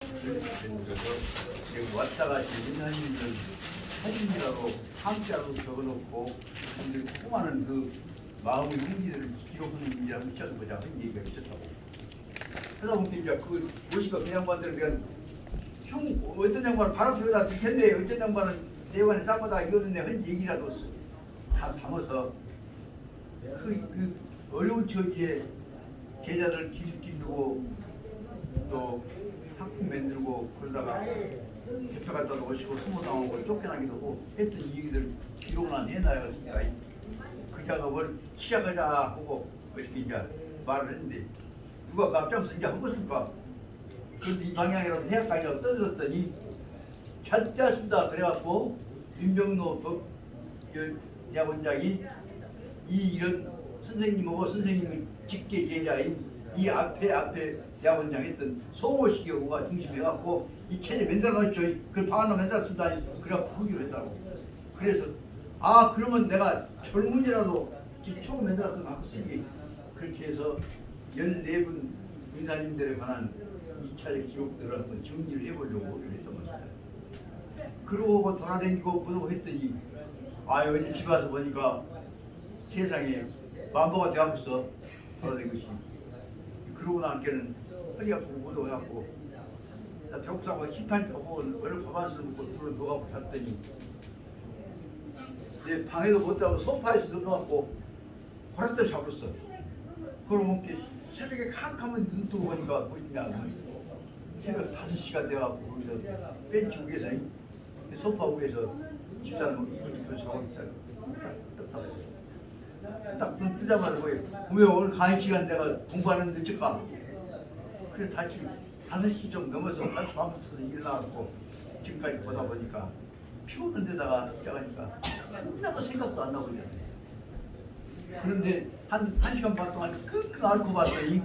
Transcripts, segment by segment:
그래서 왔다가 민간인들 사진이라고 함자로 적어놓고 수많은 그 마음의 행위들을 기록하는 일이라고 시작보자 하는 얘기가 있었다고. 그러다 보니까 이제 그 모시가 그 양반들에 대한 어떤 양반은 바람 피우다 듣겠네, 어떤 양반은 내관에 쌍거다 이러는데 한 얘기라도 다 담아서 그 어려운 처지에 제자들 기르고 또 학품 만들고 그러다가 대표 갔다 오시고 수모당하고 쫓겨나기도 하고 했던 얘기들 기록을 해놔야겠습니까? 그 작업을 시작하자 하고 이렇게 이제 말을 했는데 누가 앞장서 이제 한 것입니까? 그런데 이 방향이라도 해야까지 떠들었더니 잘때 하신다 그래갖고 윤병로 대학원장이 이 일은 선생님하고 선생님의 직계 제자인 이 앞에 대학원장 했던 송호식이가 중심해갖고 이 체제 만들어놨죠. 그 방 하나 만들었습니다. 그래갖고 후기를 했다고. 그래서 그러면 내가 젊은이라도 처음 만들었던 갖고 쓰기 그렇게 해서 14분 민사님들에 관한 2차적 기록들을 한번 정리를 해보려고 그랬던 겁니다. 그러고 돌아다니고 보고 했더니 어제 집에 와서 보니까 세상에 만보가 되고 있어. 돌아다니는 것이. 그러고 나니까는 허리 아프고 못 오갖고 나 배고프다고 식판지 먹고 얼른 밥 한 술 먹고 둘러 누워갖고 잤더니 내 방에도 못 자고 소파에서 누워갖고 호락들 잡았어. 그러고 새벽에 캄캄한 눈 뜨고 보니까 뭐냐 새벽 5시가 돼갖고 거기서 벤치 위에서 소파 위에서 집사람 이불 덮고 자고 있다. 딱 눈 뜨자마자 왜 오늘 강의 시간 내가 공부하는 늦을까? 그래 다시 5시 좀 넘어서 다시 밤부터 일어나고 지금까지 보다 보니까 피우는 데다가 시작하니까 하나도 생각도 안 나고 그러네. 그런데 한 시간 반 동안 끙끙 앓고 봤더니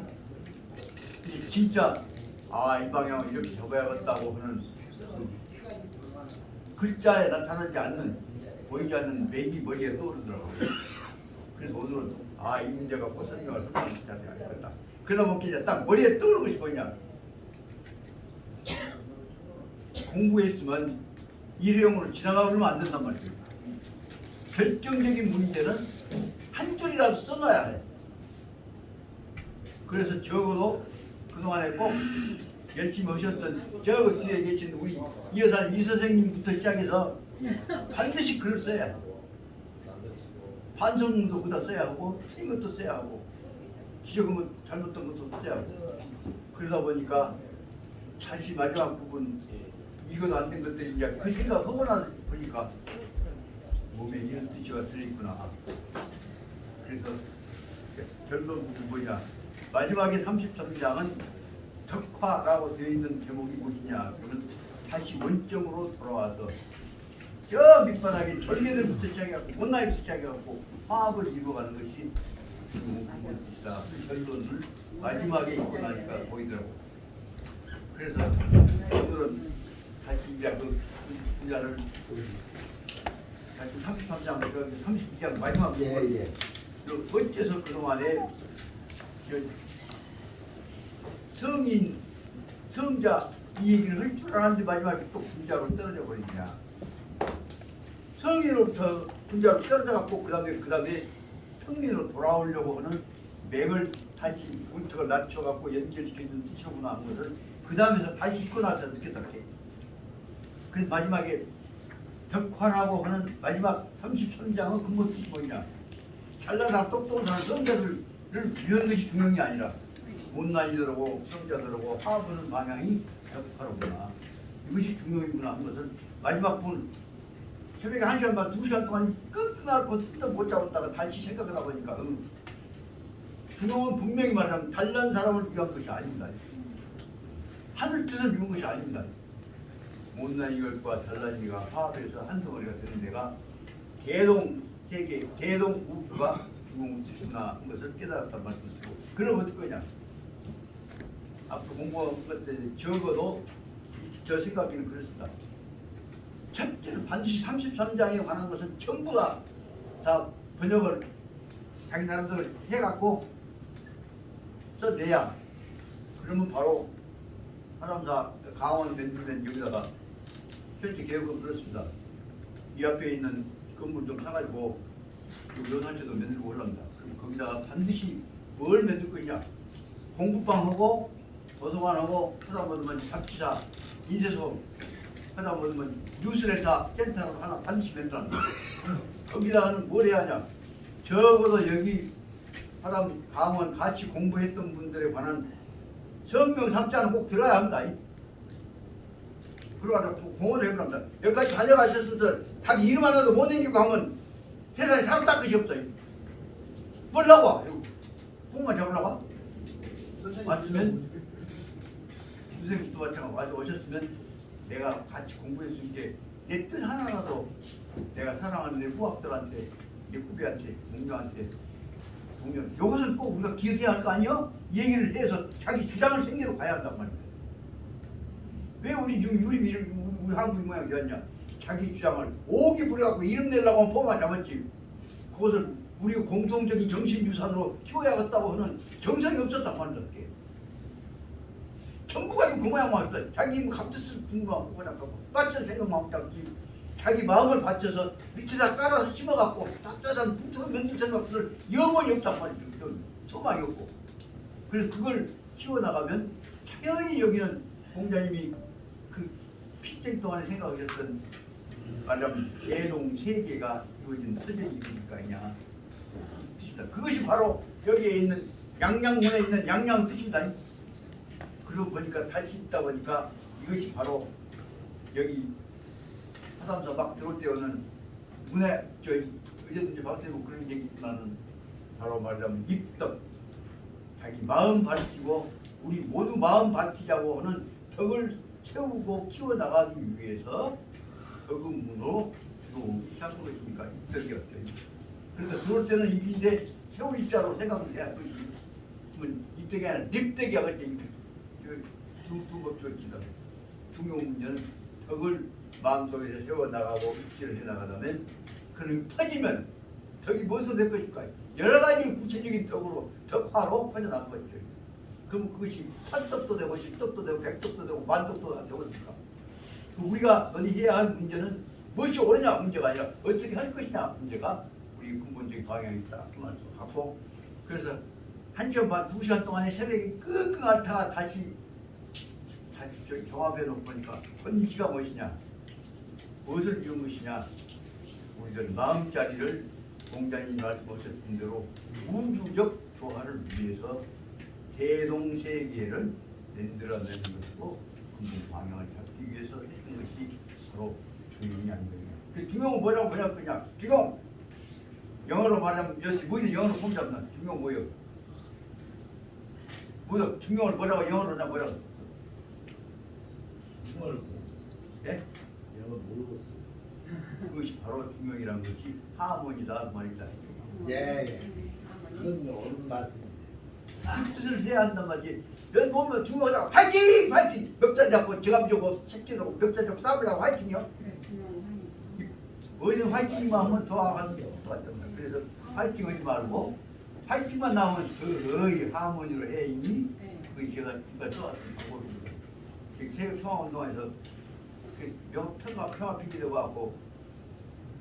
진짜 이 방향을 이렇게 접어야겠다고 하는 글자에 나타나지 않는 보이지 않는 맥이 머리에 떠오르더라고요. 그래서 오늘은 이 문제가 꽃선명을 하는 자리가 아니겠다. 그러다 보니까 이제 딱 머리에 떠오르는 것이 뭐냐. 공부했으면 일회용으로 지나가 버리면 안 된단 말이에요. 결정적인 문제는 한 줄이라도 써놔야 해. 그래서 적어도 그동안에 꼭 열심히 하셨던 저 뒤에 계신 우리 이 선생님부터 시작해서 반드시 글을 써야 해. 반성문도 그다 써야 하고 틀린 것도 써야 하고 지적한 것 잘못된 것도 써야 하고 그러다 보니까 다시 마지막 부분 이것도 안 된 것들이 이제 그 생각하고 나 보니까 몸에 이런 뜻이가 들어있구나. 그래서 결론은 뭐냐, 마지막에 33장은 덕화라고 되어 있는 제목이 무엇이냐 그러면 다시 원점으로 돌아와서 저 밑바닥에 절개들부터 시작해갖고 못나이부터 시작해갖고 화합을 이루어가는 것이 그것이다. 그 결론을 마지막에 있고 나니까 보이더라고. 그래서 오늘은 다시 이제 그 분야를 다시 33장, 32장 마지막 부분 어째서 그동안에 성인, 성자 이 얘기를 할 줄 알았는데 마지막에 또 분자로 떨어져 버리냐. 성인으로부터 분자로 떨어져갖고 그 다음에 평민으로 돌아오려고 하는 맥을 다시 문턱을 낮춰갖고 연결시키는 뜻이로구나 하는 것을 그 다음에서 다시 읽고 나서 느꼈다. 그래서 마지막에 덕화라고 하는 마지막 33장은 근본 뜻이 뭐냐. 잘나다 똑똑한 성자들을 위한 것이 중요한 게 아니라 못난이들하고 성자들하고 화합하는 방향이 덕화로구나. 이것이 중요이구나 하는 것을 마지막 부분 새벽에 1시간 반, 2시간 동안 끙끙 앓고 뜻도 못 잡았다가 다시 생각하다 보니까 중용은 분명히 말하면 잘난 사람을 위한 것이 아닙니다. 하늘 뜻을 위한 것이 아닙니다. 못난 이것과 잘난 이가 화합해서 한 덩어리가 되는 데가 대동 세계, 대동 우주가 중용의 뜻이구나 하는 것을 깨달았단 말씀이고 그럼 어떨 거냐. 앞으로 공부한 것들 적어도 저 생각에는 그렇습니다. 첫째는 반드시 33장에 관한 것은 전부 다 번역을 자기 나름대로 해갖고 써내야 그러면 바로 하남사 강원 맨들맨 여기다가 현재 계획은 그렇습니다. 이 앞에 있는 건물 좀 사가지고 여산체도 만들고 올랍니다. 그럼 거기다가 반드시 뭘 만들 거냐? 공부방하고 도서관하고 하다 보면 잡지사, 인쇄소 하다 보면 뉴스레터 센터를 하나 반드시 만들어합니다. 거기다가는 뭘 해야 하냐? 적어도 여기 하다 강원 같이 공부했던 분들에 관한 성명 삼자는 꼭 들어야 합니다. 그러고 공헌을 해보랍니다. 여기까지 다녀가셨을 때 자기 이름 하나도 못 남기고 하면 세상에 사람 딱 것이 없어요. 뭘 나와? 공만 잡으려고? 왔으면 선생님도 마찬가지로 와서 오셨으면 내가 같이 공부했을 때 내 뜻 하나라도 내가 사랑하는 내 후학들한테 내 후배한테 동료한테 동료 이것은 꼭 우리가 기억해야 할 거 아니요? 얘기를 해서 자기 주장을 생기로 가야 한단 말이야. 왜 우리 지금 우리 한국 모양이 되었냐? 자기 주장을 오기 부려갖고 이름 내려고 하면 포만 잡았지. 그것을 우리 공통적인 정신유산으로 키워야겠다고 하는 정성이 없었단 말이야. 전부 가지고 그 모양만 했어. 자기 이름 값짓을 궁금하고 그냥 빠져서 생각만 잡지. 자기 마음을 바쳐서 밑에다 깔아서 심어갖고 따뜻한 풍성한 면질 생각들 영원히 없단 말이죠. 소망이 없고. 그래서 그걸 키워나가면 당연히 여기는 공자님이 그 필생 동안에 생각하셨던 말하자면 대동 세계가 이루어진 서적이니까 있냐. 그것이 바로 여기에 있는 양양문에 있는 양양 뜻입니다. 그러고 보니까 다시 있다 보니까 이것이 바로 여기 하담사 막 들어올 때 오는 문에 의제든지 박대고 그런 얘기 있지만은 바로 말하자면 입덕 자기 마음 밝히고 우리 모두 마음 밝히자고 하는 덕을 세우고 키워나가기 위해서 덕음문으로 들어오기 시작한 것이니까 입덕이었죠. 그래서 들어올 때는 입인데 세울 입자로 생각을 해야 그러면 입덕이 아니라 립덕이 하겠지. 두법 조치다. 중요한 문제는 덕을 마음속에서 세워나가고 입지를 해나가다면 그는 퍼지면 덕이 무엇을 될 것일까? 여러 가지 구체적인 덕으로 덕화로 퍼져나갈 것이죠. 그럼 그것이 팔덕도 되고 십덕도 되고 백덕도 되고 만덕도 되고 있을까? 우리가 논의해야 할 문제는 무엇이 옳으냐 문제가 아니라 어떻게 할 것이냐 문제가 우리 근본적인 방향이 있다. 그 말씀 갖고 그래서 1시간 반, 2시간 동안에 새벽에 끙끙 앓다가 다시 저기 종합해 놓고 보니까 본기가 무엇이냐 무엇을 이룬 것이냐 우리들 마음자리를 공자님이 말씀하셨던 대로 우주적 조화를 위해서 대동세계를 만들어내는 것이고 근본 방향을 잡기 위해서 했던 것이 바로 중용이 아니겠냐. 그 중용은 뭐라고 뭐냐 그냥 중용 영어로 말하면 뭐냐 영어로 폼잡나 중용 뭐예요? 뭐야 중용을 뭐라고 영어로나 뭐라고? 모르고. 예? 영어 모르겠어요. 그것이 바로 중용이라는 것이 하모니다 그 말입니다. 예. 그건 옳은 말씀입니다. 그 뜻을 해야 한단 말이지. 여기 보면 중용하다가 화이팅! 화이팅! 멱살 잡고 지갑 주고 새끼 놓고 멱살 잡고 싸우려고 화이팅이요? 어디 화이팅만 하면 좋아하는 게 없었단 말이야. 그래서 화이팅 하지 말고 화이팅만 나오면 거의 하모니로 해 있니? 그게 제가 써왔던 방법입니다. 세계 평화운동에서 평화 핑계대고 갖고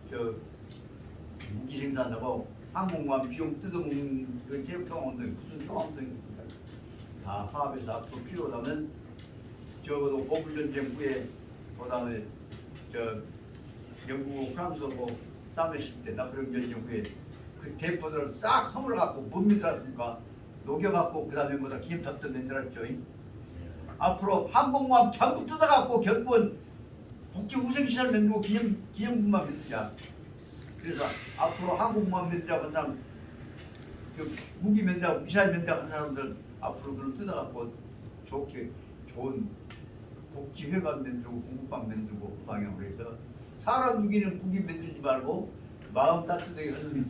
저 무기 생산하고 항공모함 비용 뜯어먹는 그 세계 평화운동이 무슨 평화운동입니까? 다 화합해서 앞으로 필요하다면 적어도 보불전쟁 후에 그다음에 저 영국하고 프랑스하고 싸움했을 때 나폴레옹 전쟁 후에 그 대포들을 싹 허물어갖고 못 만들었으니까 녹여갖고 그 다음에 뭐다 기념탑도 만들었죠. 앞으로 항공모함 전부 뜯어갖고 결국은 국제 후생시설 만들고 기념품만 만들자. 그래서 앞으로 항공모함 만들자고 한 사람, 무기 만들자고 미사일 만들자고 한 사람들 앞으로 그걸 뜯어갖고 좋게 좋은 복지회관 만들고 공급방 만들고 그 방향으로 해서 사람 죽이는 무기 만들지 말고 마음 따뜻하게 하는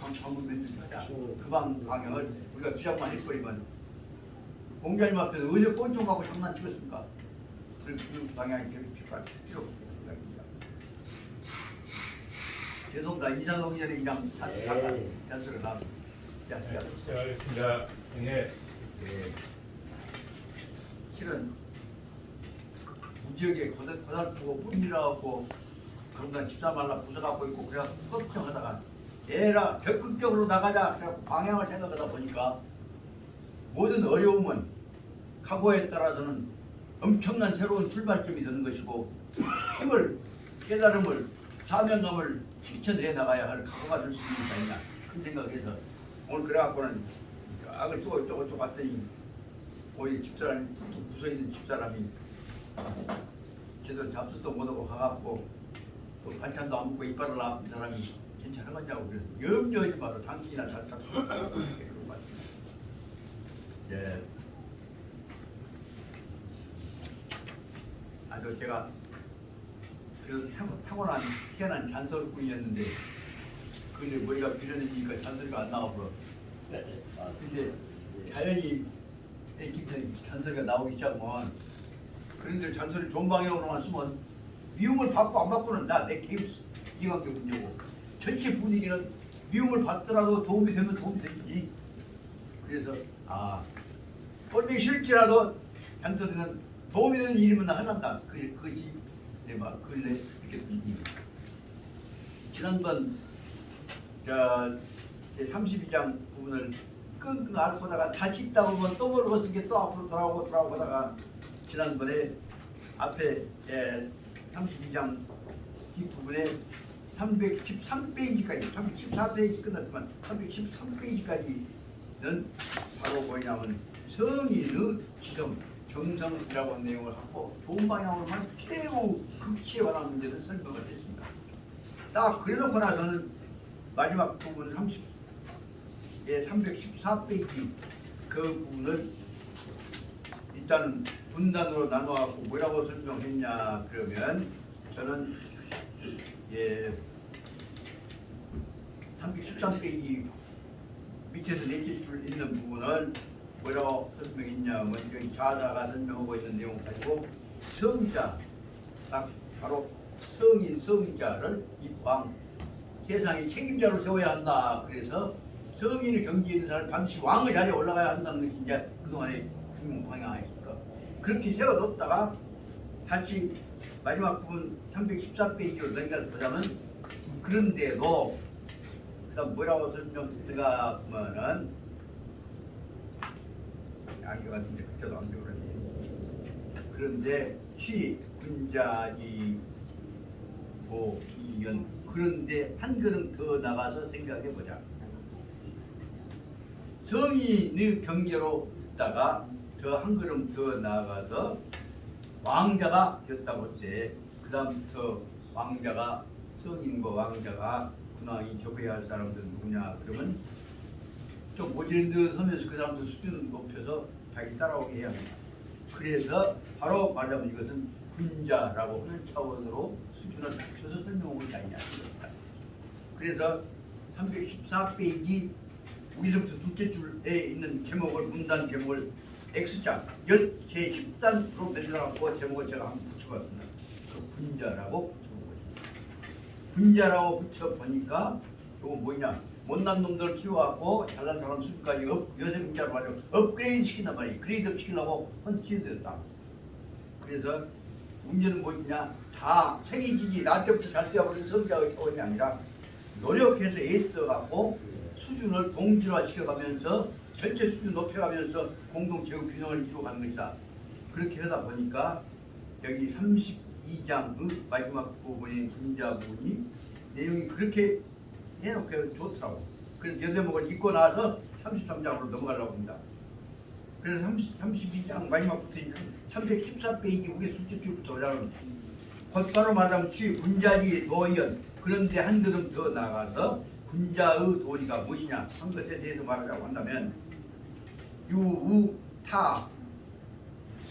방법을 만들지 하자. 그 방향을 우리가 주장만 했거니만 공자님 앞에서 어제 꼰총 갖고 장난치겠습니까? 그 방향이 필요 없습니다. 죄송합니다. 이사동이 전에 그냥 단서를 나옵니다. 시작하겠습니다. 예. 실은 지역에 고달프고 뿌리라고 그런가 집사 말라 부서갖고 있고 그래서 걱정하다가 에라 적극적으로 나가자 그래갖고 방향을 생각하다 보니까 모든 어려움은 각오에 따라서는 엄청난 새로운 출발점이 되는 것이고 힘을 깨달음을 사명감을 실천해 나가야 할 각오가 될 수 있는 게 아니냐 큰 생각에서 오늘 그래갖고는 악을 쪼고 봤더니 오히려 집사람이 툭툭 부서있는 집사람이 제대로 잡수도 못하고 가갖고 또 반찬도 안 먹고 이빨을 아픈 사람이 괜찮은 거냐고 그래서 염려하지 마라 당신이나 잘 잡수 그런 것 예. 아주 제가 그래도 타고난 희한한 잔소리꾼이었는데 근데 머리가 비려내니까 잔소리가 안 나가버려. 근데 자연히 애기들 잔소리가 나오기 시작하면 그런데 잔소리 좋은 방향으로만 쓰면 미움을 받고 안 받고는 내 개인 이해관계 문제고 전체 분위기는 미움을 받더라도 도움이 되면 도움이 되지. 그래서 꼴보기 싫지라도 잔소리는 도움이 되는 일이면 나 하란다. 그것이 내가 근래 이렇게 지난번 제 32장 부분을 끙끙 앓고다가 다시 있다 보면 또 모르고 쓴 게 또 앞으로 돌아오고 하다가 지난번에 앞에 32장 뒷부분에 313페이지까지 314페이지 끝났지만 313페이지까지는 바로 뭐냐면 성인의 지성 정성이라고 하는 내용을 갖고 좋은 방향으로만 최고 극치에 관한 문제를 설명을 했습니다. 딱 그래놓고 나서는 마지막 부분 314페이지 그 부분을 일단 분단으로 나눠갖고 뭐라고 설명했냐 그러면 저는 313페이지 밑에서 넷째 줄 있는 부분을 뭐라고 설명했냐면 여기 자자가 설명하고 있는 내용 가지고 성자 딱 바로 성인 성자를 입왕 세상의 책임자로 세워야 한다. 그래서 성인의 경지에 있는 사람은 반드시 왕의 자리에 올라가야 한다는 것이 이제 그동안의 중요 방향 아닙니까? 그렇게 세워뒀다가 다시 마지막 부분 314페이지로 넘겨서 보자면 그런데도 그다음 뭐라고 설명했는가 하면은 안개 같은데 그때도 안 배우라니. 그런데 취 군자이 도이연 그런데 한 걸음 더 나가서 생각해 보자. 성인의 경계로 있다가 더 한 걸음 더 나가서 왕자가 되었다고 할 때 그 다음부터 왕자가 성인과 왕자가 군왕이 적어야 할 사람들은 누구냐 그러면 좀 모질은 듯 하면서 그 사람들 수준을 높여서 자기 따라오게 해야 합니다. 그래서 바로 말하자면 이것은 군자라고 하는 차원으로 수준을 낮춰서 설명하고 있지 않냐. 그래서 314페이지 여기서부터 둘째 줄에 있는 제목을 문단 제목을 X자 제10단으로 만들어갖고 제목을 제가 한번 붙여봤습니다. 그 군자라고 붙여본 것입니다. 군자라고 붙여보니까 이거 뭐냐 못난 놈들 키워갖고 잘난 사람 수준까지 요새 문자로 말하면 업그레이드 시킨단 말이에요. 그레이드업 시키려고 헌치였다. 그래서 문제는 뭐냐 다 생이지지 날 때부터 잘 되어버린 성자의 차원이 아니라 노력해서 애써갖고 수준을 동질화 시켜가면서 전체 수준 높여가면서 공동 제휴 균형을 이루어가는 것이다. 그렇게 하다 보니까 여기 32장의 마지막 부분인 군자 부분이 내용이 그렇게 해놓고 좋더라고. 그래서 여 대목을 읽고 나서 33장으로 넘어가려고 합니다. 그래서 32장 마지막부터 314페이지 우리 숫자 줄부터 오자면 곧바로 말하면 취 군자지 도연 그런데 한 걸음 더 나가서 군자의 도리가 무엇이냐 한 것에 대해서 말하자고 한다면 유우타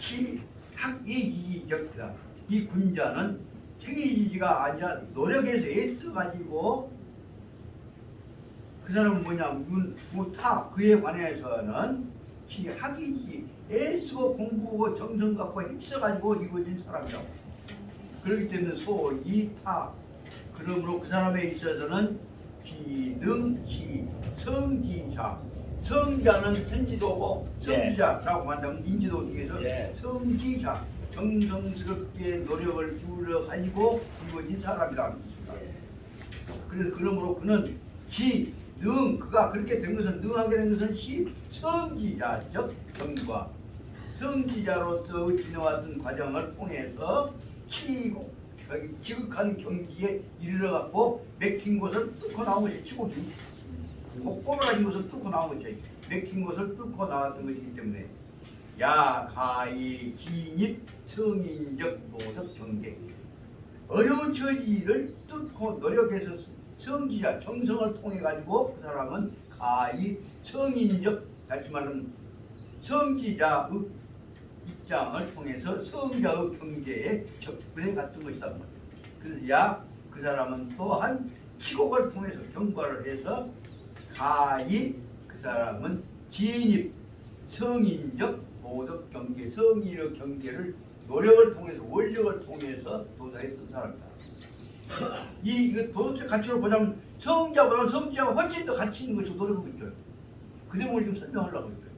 치 학예지지적이다. 이 군자는 생이지지가 아니라 노력해서 애써가지고 그 사람은 뭐냐 무타 그에 관해서는 치 학이지 애쓰고 공부하고 정성 갖고 힘써가지고 이루어진 사람이라고. 그렇기 때문에 소이타 그러므로 그 사람에 있어서는 기능시 성지자 성자는 천지도고 성지자라고 한다면 인지도 중에서 성지자 정성스럽게 노력을 기울여 가지고 이루어진 사람이다. 예. 그래서 그러므로 그는 능 그가 그렇게 된 것은 능하게 된 것은 성지자적 경과 성지자로서 지내왔던 과정을 통해서 치고 지극한 경지에 이르러 갖고 맥힌 곳을 뚫고 나온 것이 치고 꼬꾸라진 것을 뚫고 나온 것이 맥힌 곳을 뚫고 나왔던 것이기 때문에 야가이 진입 성인적 도덕 경계 어려운 처지를 뚫고 노력해서 성지자 정성을 통해 가지고 그 사람은 가히 성인적 다시 말하면 성지자의 입장을 통해서 성자의 경계에 접근해 갔던 것이다. 그래야 그 사람은 또한 치곡을 통해서 경과를 해서 가히 그 사람은 진입 성인적 도덕 경계 성인의 경계를 노력을 통해서 원력을 통해서 도달했던 사람이다. 이 도덕적 가치로 보자면 성자보다 성자가 훨씬 더 가치 있는 것이 노력하고 있죠. 그 대목을 좀 설명하려고 했어요.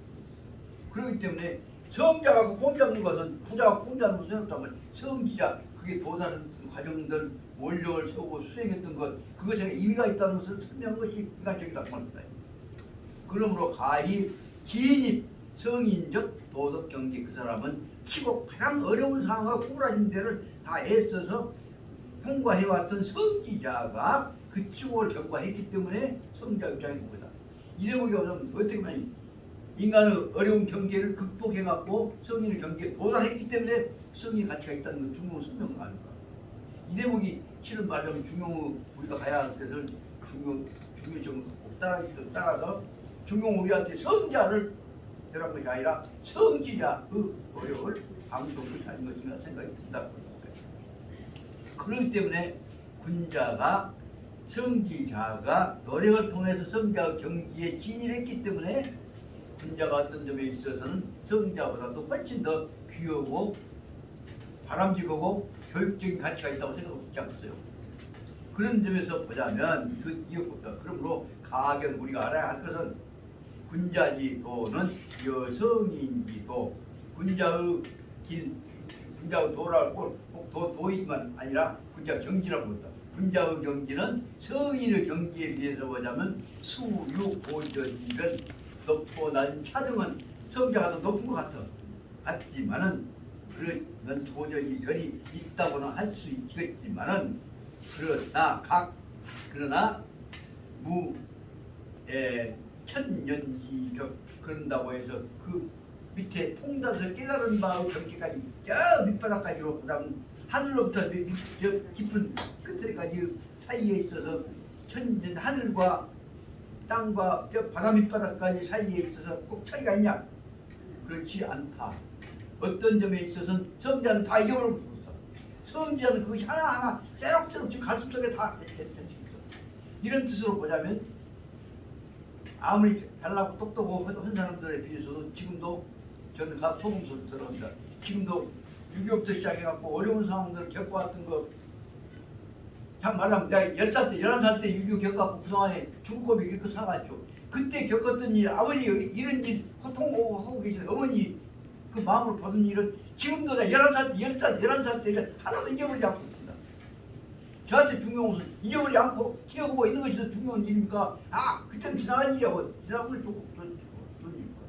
그렇기 때문에 성자가 공 잡는 것은 부자가 공 잡는 것을 생각하면 성지자 그게 도달하는 과정들 원력을 세우고 수행했던 것 그것에 의미가 있다는 것을 설명한 것이 인간적이라고 합니다. 그러므로 가히 진입 성인적 도덕 경계 그 사람은 치고 가장 어려운 상황과 꼬라진 데를 다 애써서 통과해왔던 성지자가 그 치고를 경과했기 때문에 성자 입장인 겁니다. 이래보기 어쩌면 어떻게 보면 인간의 어려운 경계를 극복해갖고 성인의 경계에 도달했기 때문에 성인의 가치가 있다는 건 중용 설명은 아닙니까? 이대목이 실은 말하자면 중용 우리가 가야 할 때는 중용적으로 따라서 중용 우리한테 성자를 대한 것이 아니라 성지자의 어려움을 방송을 하는 것인가 생각이 든다. 그렇기 때문에 군자가 성지자가 노력을 통해서 성자의 경지에 진입했기 때문에 군자가 어떤 점에 있어서는 성자보다도 훨씬 더 귀하고 바람직하고 교육적인 가치가 있다고 생각하고 있지 않겠어요? 그런 점에서 보자면 그러므로 가gen 우리가 알아야 할 것은 군자지도는 여성인지도 군자의 길 군자의 도라고 꼭 도이만 아니라 군자 경지라고 합니다. 군자의 경지는 성인의 경지에 비해서 보자면 수유 고저지는 높고 낮은 차등은 성자가 더 높은 것 같지만은 그런 조전이 별이 있다고는 할 수 있겠지만은 그러나 천년지격 그런다고 해서 그 밑에 통달해서 깨달은 바의 경계까지 저 밑바닥까지로 그다음 하늘로부터 깊은 끝까지 사이에 있어서 천년 하늘과 땅과 저 바다 밑바닥까지 사이에 있어서 꼭 차이가 있냐? 그렇지 않다. 어떤 점에 있어서는 성자는 다 이겨버리고 있어. 성자는 그것이 하나하나 새록새록 지금 가슴속에 다 있어. 이런 뜻으로 보자면 아무리 잘나고 똑똑하고 한 사람들에 비해서도 지금도 저는 소금소리 들어갑니다. 지금도 6.25부터 시작해갖고 어려운 상황들을 겪어왔던 거 참 말하면 내가 10살 때 11살 때 6.25 겪어갖고 그동안에 죽을 고비 겪어 살았죠. 그때 겪었던 일 아버지 이런 일 고통하고 계신 어머니 그 마음을 보는 일은 지금도 내가 11살 때 하나도 잊어버리지 않고 있습니다. 저한테 중요한 것은 잊어버리지 않고 기억하고 있는 것이 더 중요한 일입니까? 그때는 지나간 일이라고 지나간 걸 좋은 일입니까?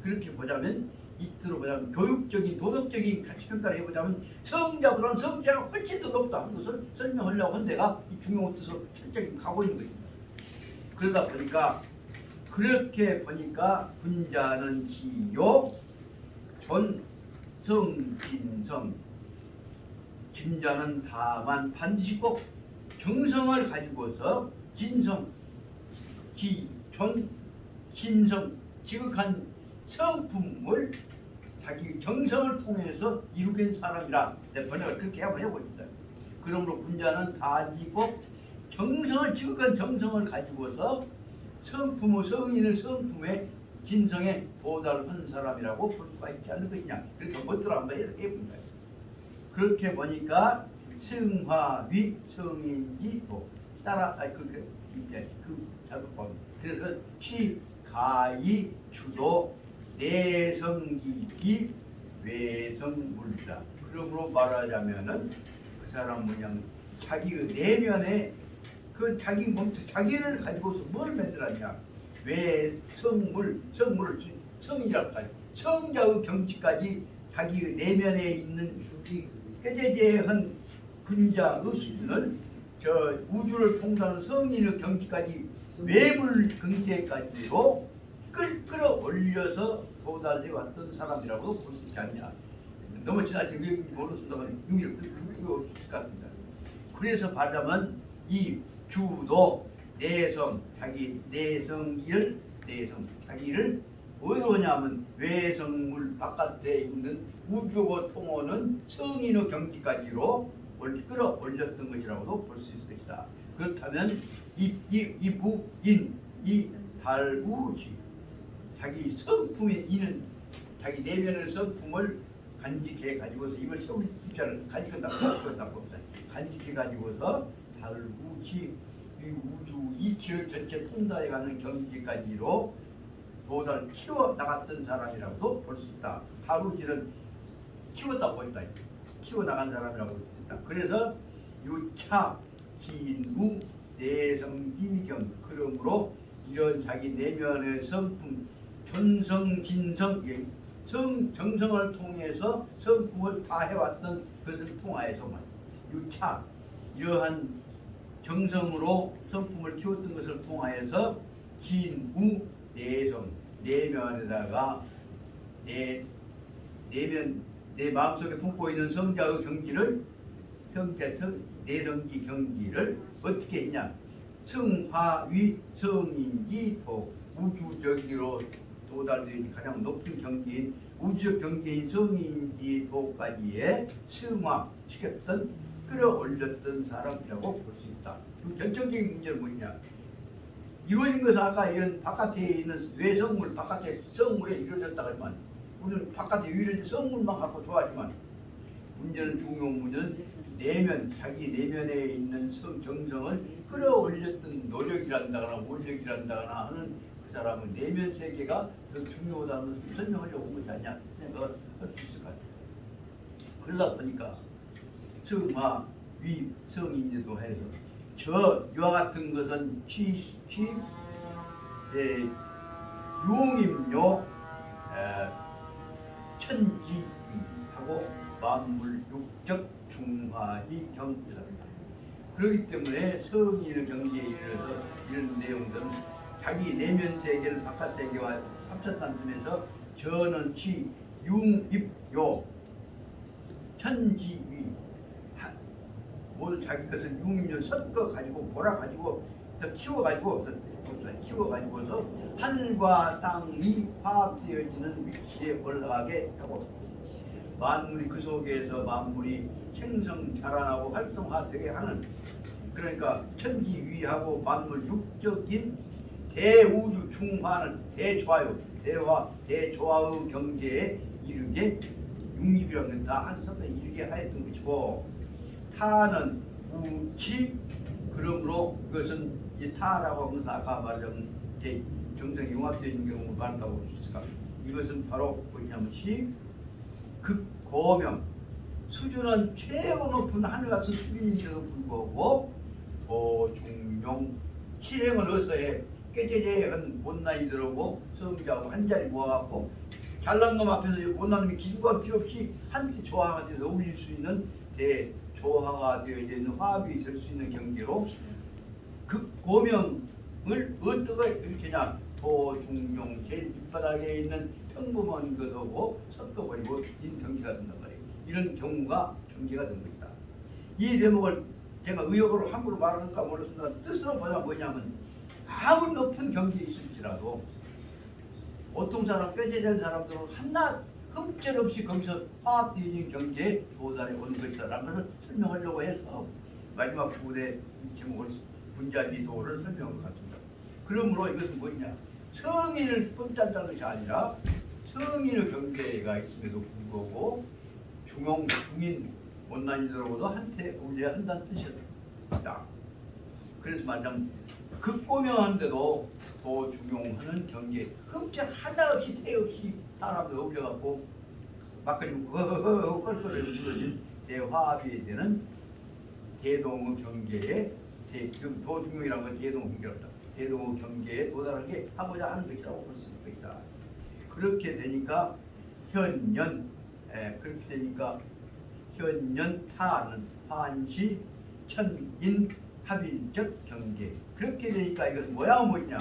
그렇게 보자면 이틀로 보자면 교육적인 도덕적인 가치평가를 해보자면 성자보다는 성자가 훨씬 더 높다 하는 것을 설명하려고 한 데가 이 중용의 뜻으로 철저히 가고 있는 것입니다. 그러다 보니까 그렇게 보니까 군자는 지요 존성진성 진자는 다만 반드시 꼭 정성을 가지고서 진성 지극한 성품을 자기 정성을 통해서 이루게 된 사람이라 번역을 그렇게 한번 해보겠습니다. 그러므로 군자는 다지고 지극한 정성을 가지고서 성인의 성품에 진성에 도달한 사람이라고 볼 수가 있지 않는 것이냐 그렇게 뭐더라 한번 해석해 봅니다. 그렇게 보니까 승화위 성인지도 따라 그 잘못 봐. 그래서 가이 주도 내성기기 외성물이다. 그러므로 말하자면은 그 사람 뭐냐 자기의 내면에 그 자기 몸체 자기를 가지고서 뭘 만들었냐 왜 성물을 성이라고 하죠. 성자의 경지까지 자기의 내면에 있는 꾀재재한 근자의 신을 저 우주를 통달하는 성인의 경지까지 외물 경지까지로 끌어올려서 도달해 왔던 사람이라고 볼 수 있지 않냐. 너무 지나치게 모르겠습니다만 의미를 그렇게 올 수 있을 것 같습니다. 그래서 말하자면 이 주도 내성 자기 내성을 자기를 어디로 하냐면 외성물 바깥에 있는 우주고 통오는 성인의 경지까지로 끌어올렸던 것이라고도 볼 수 있을 것이다. 그렇다면 이 무인 이 달우지 자기 성품에 있는 자기 내면의 성품을 간직해 가지고서 이걸 세울 입장을 간직한다고 간직해 가지고서 달우지 이 우주 이치를 전체 통달해가는 경지까지로 도달을 키워 나갔던 사람이라고도 볼 수 있다. 다루지는 키웠다 보인다. 키워 나간 사람이라고 볼 수 있다. 그래서 유차, 진우, 내성기경 그러므로 이런 자기 내면의 성품, 존성, 진성, 정성을 통해서 성품을 다 해왔던 것을 통하여서만 유차 이러한 정성으로 성품을 키웠던 것을 통하여서 진우, 내성 내면에다가 내 마음속에 품고 있는 성자의 경지를 내성기 경지를 어떻게 했냐 성화위 성인지도 우주적으로 도달된 가장 높은 경지인 우주적 경지인 성인지도까지의 승화시켰던 끌어올렸던 사람이라고 볼 수 있다. 그 결정적인 문제는 뭐냐 이루어진 것은 아까 이런 바깥에 있는 외성물 바깥에 성물에 이루어졌다 하지만 우리는 바깥에 이루어진 성물만 갖고 좋아하지만 문제는 중요한 문제는 내면 자기 내면에 있는 정성을 끌어올렸던 노력이란다거나 원력이란다거나 하는 그 사람은 내면 세계가 더 중요하다는 것을 설명하려고 온 것이 아니냐 생각을 할 수 있을 것 같아요. 그러다 보니까 성화 위 성인지도 해서 이와 같은 것은 용임요 천지하고 만물 육적 중화의 경지다. 그렇기 때문에 성인의 경지에 이르러서 이런 내용들은 자기 내면 세계를 바깥 세계와 합쳤다는 점에서 저는 융입요 천지위 모든 자기 것을 융임을 섞어 가지고 몰아 가지고 키워 가지고서 하늘과 땅이 화합되어지는 위치에 올라가게 하고 만물이 그 속에서 만물이 생성 자라나고 활성화되게 하는 그러니까 천지위하고 만물 육적인 대우주 중화는 대조화의 경계에 이르게 육립이라는 다한 선에 이르게 하였던 것이고 타는 우치 그러므로 그것은 이 타라고 하면 아까 말한 정성 융합되는 경우를 말한다고 볼 수 있을까? 이것은 바로 뭐냐면 극고명 수준은 최고 높은 하늘같은 수준인데도 불구하고 도중용 실행을 어서 해 꾀재재한 못난이들하고 성자하고 한자리 모아갖고 잘난 놈 앞에서 못난 놈이 기죽할 필요 없이 한테 조화가 되어 어울릴 수 있는 대조화가 되어 있는 화합이 될 수 있는 경계로 극고명을 어떻게 이렇게냐 도중용 제일 밑바닥에 있는 평범한 것하고 섞어버리고 인 경계가 된단 말이에요. 이런 경계가 된 것이다. 이 대목을 제가 의역으로 함부로 말하는가 모르겠습니다. 뜻으로 보자 뭐냐면 아무리 높은 경계에 있을지라도 보통 사람 꾀재재한 사람들은 한낱 흠결없이 거기서 화합되어진 경계에 도달해 오는 것이다 라는 것을 설명하려고 해서 마지막 부분의 제목을 분자지도를 설명한 것 같습니다. 그러므로 이것은 뭐냐 성인을 뿜짠다는 것이 아니라 성인의 경계가 있음에도 불구하고 중용, 중인, 원난이들하고도 한테 어울려야 한다는 뜻이다. 그래서 말하자면 극고명한데도 도중용하는 경계 흠결 하나 없이 태 없이 사람을 어울려갖고 막걸리 먹고 허허허 껄껄거리고 불러진 대화합이 되는 대동의 경계에 지금 도중용이라는 건 대동의 경계랍니다. 대동의 경계에 도달하게 하고자 하는 것이라고 볼 수 있을 것이다. 그렇게 되니까 현년 그렇게 되니까 현년 타는 환시 천인 합일적 경계. 그렇게 되니까 이것은 뭐냐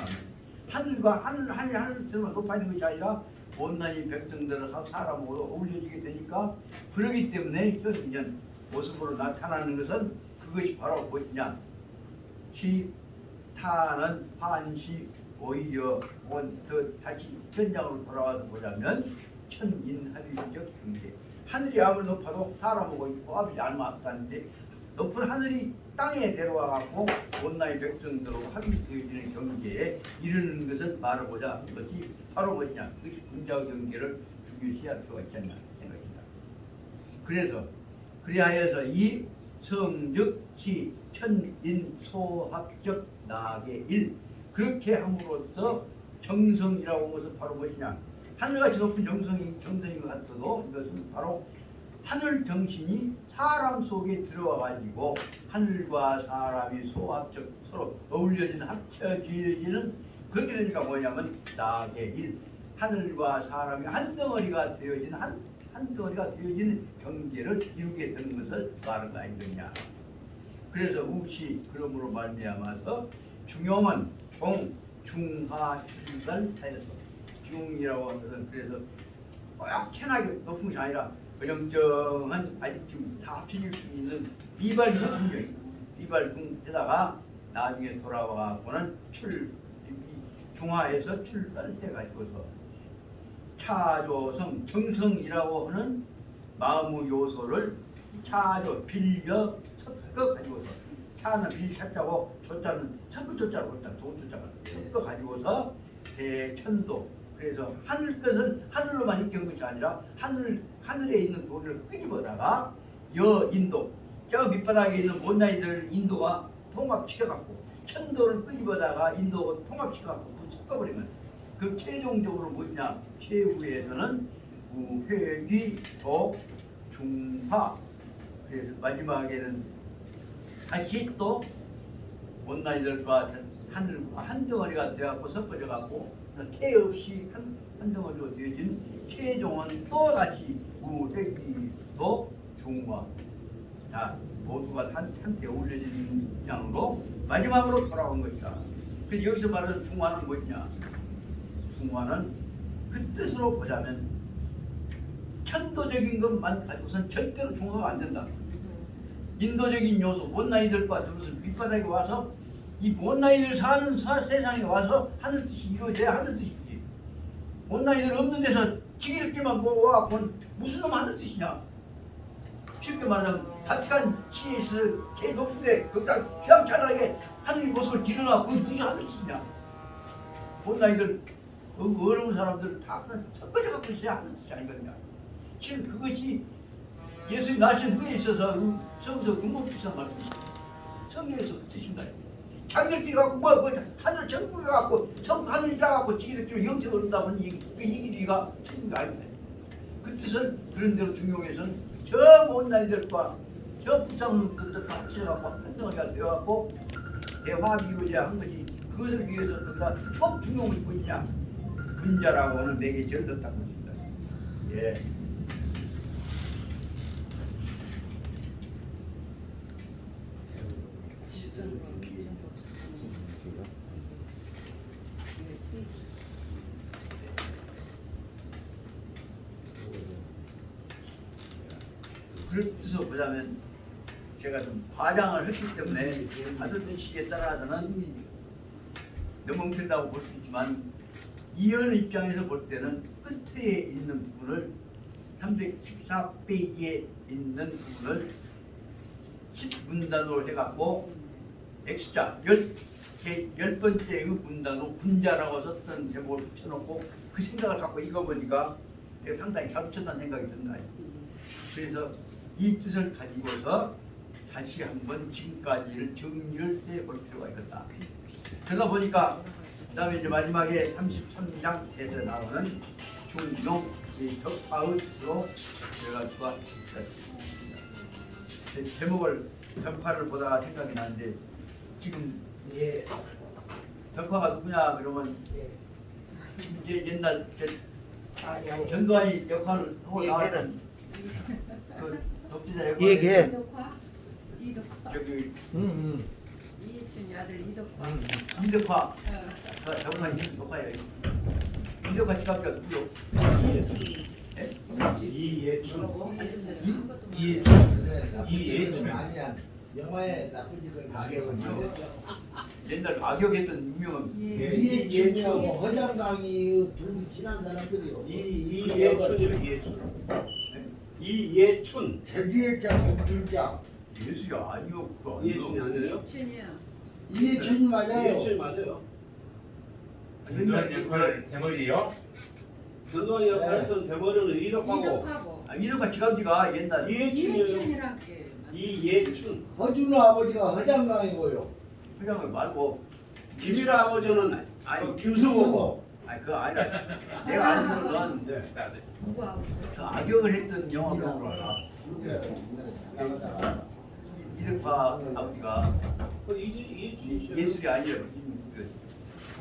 하늘과 하늘처럼 높아 있는 것이 아니라 온난이 백성들을 사람으로 어울려지게 되니까 그러기 때문에 현년 모습으로 나타나는 것은 그것이 바로 무엇이냐 시 타는 환시 오히려 다시 현장으로 돌아와서 보자면 천인합일적 경계. 하늘이 아무리 높아도 사람하고 호합이 안 맞다는데 높은 하늘이 땅에 내려와 갖고 온나이 백성들하고 합의되어지는 경계에 이르는 것을 말하고자 하는 것이 바로 무엇이냐 그것이 군자 경계를 중요시할 필요가 있지 않냐 생각입니다. 그래서 그리하여서 이 성즉치 천인소합적 나의 일 그렇게 함으로써 정성이라고 하는 것은 바로 무엇이냐 하늘같이 높은 정성인 것 같아도 이것은 바로 하늘 정신이 사람 속에 들어와 가지고 하늘과 사람이 소합적 서로 어울려지는 합쳐지는 그렇게 되니까 뭐냐면 나의 일 하늘과 사람이 한 덩어리가 되어진 한 덩어리가 되어진 경계를 이루게 되는 것을 말하는 거 아니겠냐. 그래서 우시 그러므로 말미암아서 중용은 종 중하 출발 사이에서 중이라고 하는 것은 그래서 꽉찬하게 높은 것이 아니라 영정한 아직 지금 다 합쳐질 수 있는 비발중 비발중에다가 나중에 돌아와서는 중하에서 출발때 가지고서 차조성 정성이라고 하는 마음의 요소를 차조 빌려 섞어 가지고서 차는 빌 차자고 조자는 섞어 조자로 했다 좋은 조자가 섞어 가지고서 대천도 그래서 하늘 것은 하늘로만 있는 것이 아니라 하늘에 있는 돌을 끄집어다가 여인도 저 밑바닥에 있는 못난이들 인도가 통합시켜갖고 천도를 끄집어다가 인도가 통합시켜갖고 섞어버리면 그 최종적으로 뭐냐 최후에서는 회귀 도 중화 그래서 마지막에는 다시 또 못난이들과 하늘과 한 덩어리가 되어갖고 섞어져갖고 태 없이 한 덩어리로 되어진 최종은 또 다시 회귀도 중화 자 모두가 한때 어울려진 양으로 마지막으로 돌아온 것이다. 그래서 여기서 말하는 중화는 뭐냐? 중화는 그 뜻으로 보자면 천도적인 것만 가지고선 절대로 중화가 안 된다. 인도적인 요소, 못난이들과 들어서 밑바닥에 와서 이 못난이들 사는 세상에 와서 하는 뜻이 이루어져야 하는 뜻이지. 못난이들 없는 데서 지길길만 모아갖고 무슨 놈 하는 뜻이냐? 쉽게 말하면 바티칸 시에서 제일 높은데 거기다 취향찬란하게 하늘 모습을 길어놔 그게 무슨 하는 짓이냐? 못난이들 어려운 사람들 다 섞어져 갖고 있어야 하는 짓이 아니거든요. 지금 그것이 예수님 나신 후에 있어서 성서 근본기사 말씀이죠. 성경에서 그 뜻입니다. 자기들끼리 갖고 하늘 천국에 갖고 하늘이라 갖고 지들끼리 영적 얻는다면 이 길이가 천국이 아닙니다. 그 뜻은 그런 대로 중용에서는 저 못난이들과 저 불쌍한 것들 다 합쳐갖고 한 덩어리가 되어갖고 대화합이 이루어져야 한 것이 그것을 위해서 거기다 꼭 중용을 입고 있냐 군자라고 하는 내게 절떴다고 합니다. 예. 그런 뜻으로 보자면 제가 좀 과장을 했기 때문에 받은 시기에 따라서는 너무 뭉친다고 볼 수 있지만 이현 입장에서 볼 때는 끝에 있는 부분을 314페이지에 있는 부분을 10문단으로 해갖고 X자 10번째 문단으로 군자라고 썼던 제목을 붙여놓고 그 생각을 갖고 읽어보니까 내가 상당히 잘 붙였다는 생각이 든다. 그래서 이 뜻을 가지고서 다시 한번 지금까지를 정리를 해볼 필요가 있겠다. 그러다 보니까 그 다음에 이제 마지막에 33장에서 나오는 중농 이 덕화의 뜻으로 제가 좋았습니다. 제목을 덕화를 보다가 생각이 나는데 지금 예. 덕화가 누구냐 그러면 이제 옛날 아니, 아니. 전두환이 역할을 하고 예, 나왔던 그 독재자 역할 예. 이덕화? 이덕화. 저기 이춘이 아들 이덕화. 이덕화 덕화 이덕화예요. 이덕화 지갑자 누구요? 이예춘. 이예춘 아니야. 영화에 나쁜 짓을 가격은 옛날 악역했던 유명한 이예춘하고 허장강이 둘이 친한 사람들이요. 이예춘이요. 이예춘. 제주의 자 공줄자 예수가 아니요 그거 이예춘이 아니에요? 이춘이야. 이예춘이 맞아요. 이예춘이 맞아요. 옛날 역할 대머리요? 전두환이 역할했던 대머리는 이덕하고 이덕하고. 이덕화 지갑지가 옛날 이예춘이에요. 이춘이란 게. 이예춘. 허준호 아버지가 허장강이고요. 회장을 말고 김일아 아버지는 아니, 김수호고. 아니 그거 아니라 내가 아는 거는 네. 누구하고? 그 악역을 했던 영화 배우로 알아. 이덕화 아버지가 이예춘. 예술이 아니라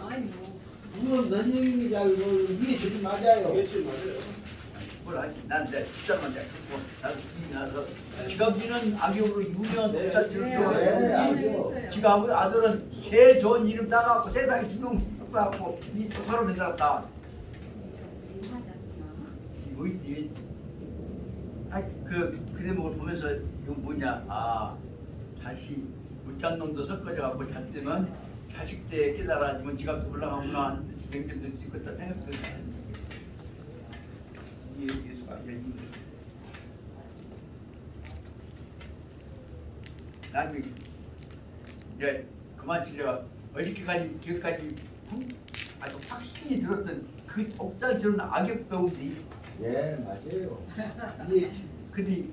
아니요. 그건 선생님이 잘 모르고 이예춘이 맞아요. 이예춘 맞아요. 뭘 하지? 난 이제 숫자만 잘 듣고 나도 기억이 나서 지갑이는 악역으로 유명한 독자들을 좋아해요. 지가 아들은 새 좋은 이름 따갖고 세상에 주경 갖고 이 독화로 만들었다. 뭐지? 그 대목을 보면서 이거 뭐냐? 다시 웃잔 놈도 섞어져 갖고 잡되면 자식 때 깨달아지면 지갑도 올라가구나 하는 냉정도 있겠다 생각도 예수가 나중에 이제 그만 치려가 어저께까지 기억까지 아주 확신이 들었던 그 독살스러운 악역 배우들이 예, 맞아요. 이예춘. 근데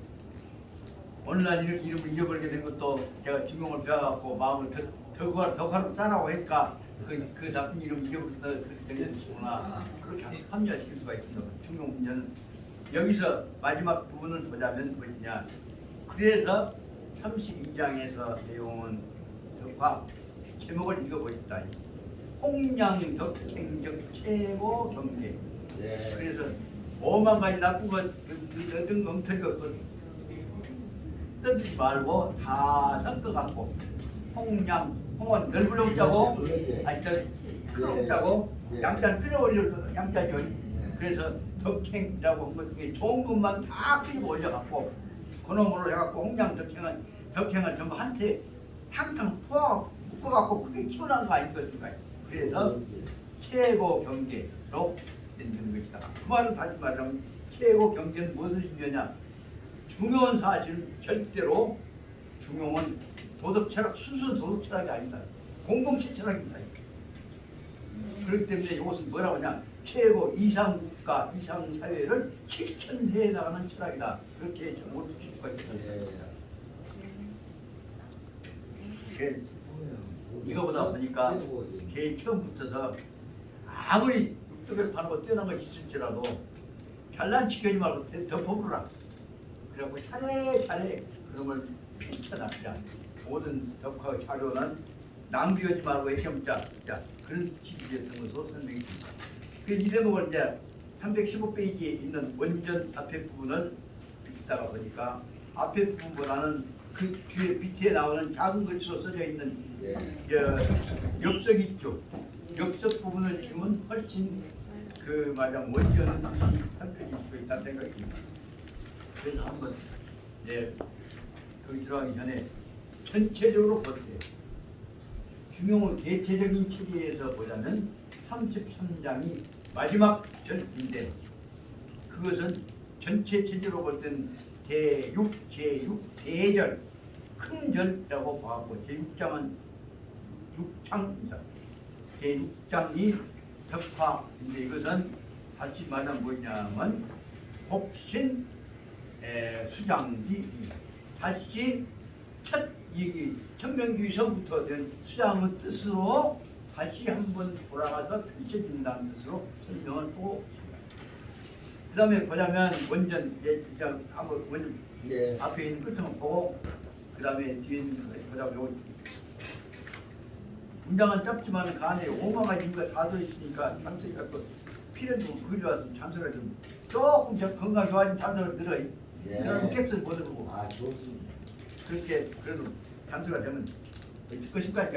어느 날 이렇게 이름을 잊어버리게 된 것도 제가 중용을 배워갖고 마음을 덕화로 짜라고 했까 그 나쁜 이름 잊어버렸다 그렇게 되겠구나 그렇게 합리화시킬 수가 있습니다. 중용 문제는 여기서 마지막 부분을 보자면 뭐냐 그래서 32장에서 내용은 덕화 제목을 읽어보겠다. 홍량덕행적 최고 경계. 예. 그래서 5만 가지 나쁜 것 얻은 엉터리 것도 떠들지 말고 다 섞어갖고 홍은 넓은 홍자고 아니 큰 홍자고 예. 양자는 끌어올려 양자죠. 그래서 덕행이라고 한 것 중에 좋은 것만 다 끌어 올려갖고 그놈으로 해갖고 덕행은 전부 한테 항상 포함 묶어갖고 크게 키워난 거 아니겠습니까? 그래서 최고 경계로 만드는 것이다. 그 말은 다시 말하면 최고 경계는 무엇을 의미하냐? 중요한 사실은 절대로 중용은 도덕 철학, 순수한 도덕 철학이 아니다. 공동체 철학입니다. 그렇기 때문에 이것은 뭐라고 하냐? 최고 이상 국가, 이상 사회를 실천해 나가는 철학이다. 그렇게 못 줄 수가 있습니다. 이거보다 보니까 개 처음부터서 아무리 육덕을 파는 뛰어난 것이 있을지라도 잘난 지켜지 말고 덮어부라. 그래갖고 차례차례 그런 걸 펼쳐놨자 모든 덕화 자료는 낭비하지 말고 액션자 그런 취지였던 것으로 설명했습니다. 그 이 대목을 이제 315페이지에 있는 원전 앞에 부분을 읽다가 보니까 앞에 부분보다는 그 뒤에 밑에 나오는 작은 글씨로 써져 있는 엽석이 있죠. 엽석 부분을 지으면 훨씬 그 말하자면 원전은 한편일 수 있다는 생각이 듭니다. 그래서 한번 거기 들어가기 전에 전체적으로 볼 때 중용의 대체적인 체계에서 보자면 33장이 마지막 절인데 그것은 전체 체제로 볼 때는 제6 대절 큰 절이라고 봐갖고 제6장은 6장입니다. 제6장이 덕화인데 이것은 다시 말하면 뭐냐면 복신 수장기 다시 첫 얘기 천명주의서부터 된 수장의 뜻으로 다시 한번 돌아가서 펼쳐진다는 뜻으로 설명을 하고 있습니다. 그다음에 보자면 원전 그냥 한번 원전 예. 앞에 있는 끝은 보고 그다음에 뒤에 있는 거 보자면 요 문장은 짧지만 그 안에 5가지 인가 다 들어있으니까 잔소리가 또 필요도 그리 와서 잔소리가 좀 조금 건강 좋아지면 잔소리가 늘어요. 예. 그러면 객선 못 들고 아 좋습니다. 그렇게 그래도 잔소리가 되면 듣고 싶으니까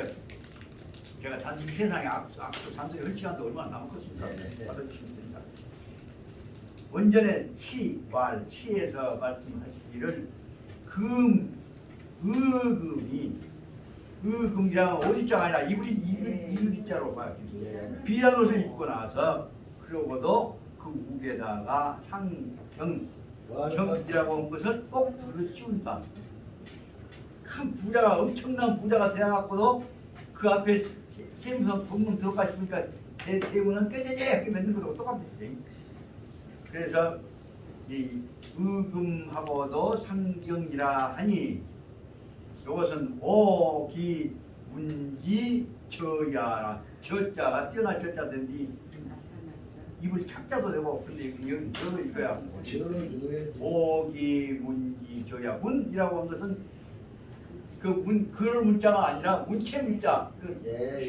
제가 단순히 세상에 앞서 잔소리 할 시간도 얼마나 남았겠습니까? 네. 받아주시면 됩니다. 원전의 시에서 말씀하시기를 의금이랑 어디자가 아니라 이불이자로 봐요. 예. 비단 옷을 입고 나서 그러고도 그 목에다가 경이라고 한 것을 꼭 들어씌운다. 큰 부자가 엄청난 부자가 되어갖고도 그 앞에 세무서 동문 들어가 싶으니까 내 대문은 깨져게 맺는 것하고 똑같지. 그래서 이 의금하고도 상경이라 하니 이것은 오기 문지 저야라 저자가 뛰어난 저자든지 입을 착자도 되고 근데 여기 이거야. 저는 왜 오기 문지 저야 문이라고 한 것은 그 그런 문자가 아니라 문체 문자 그 예.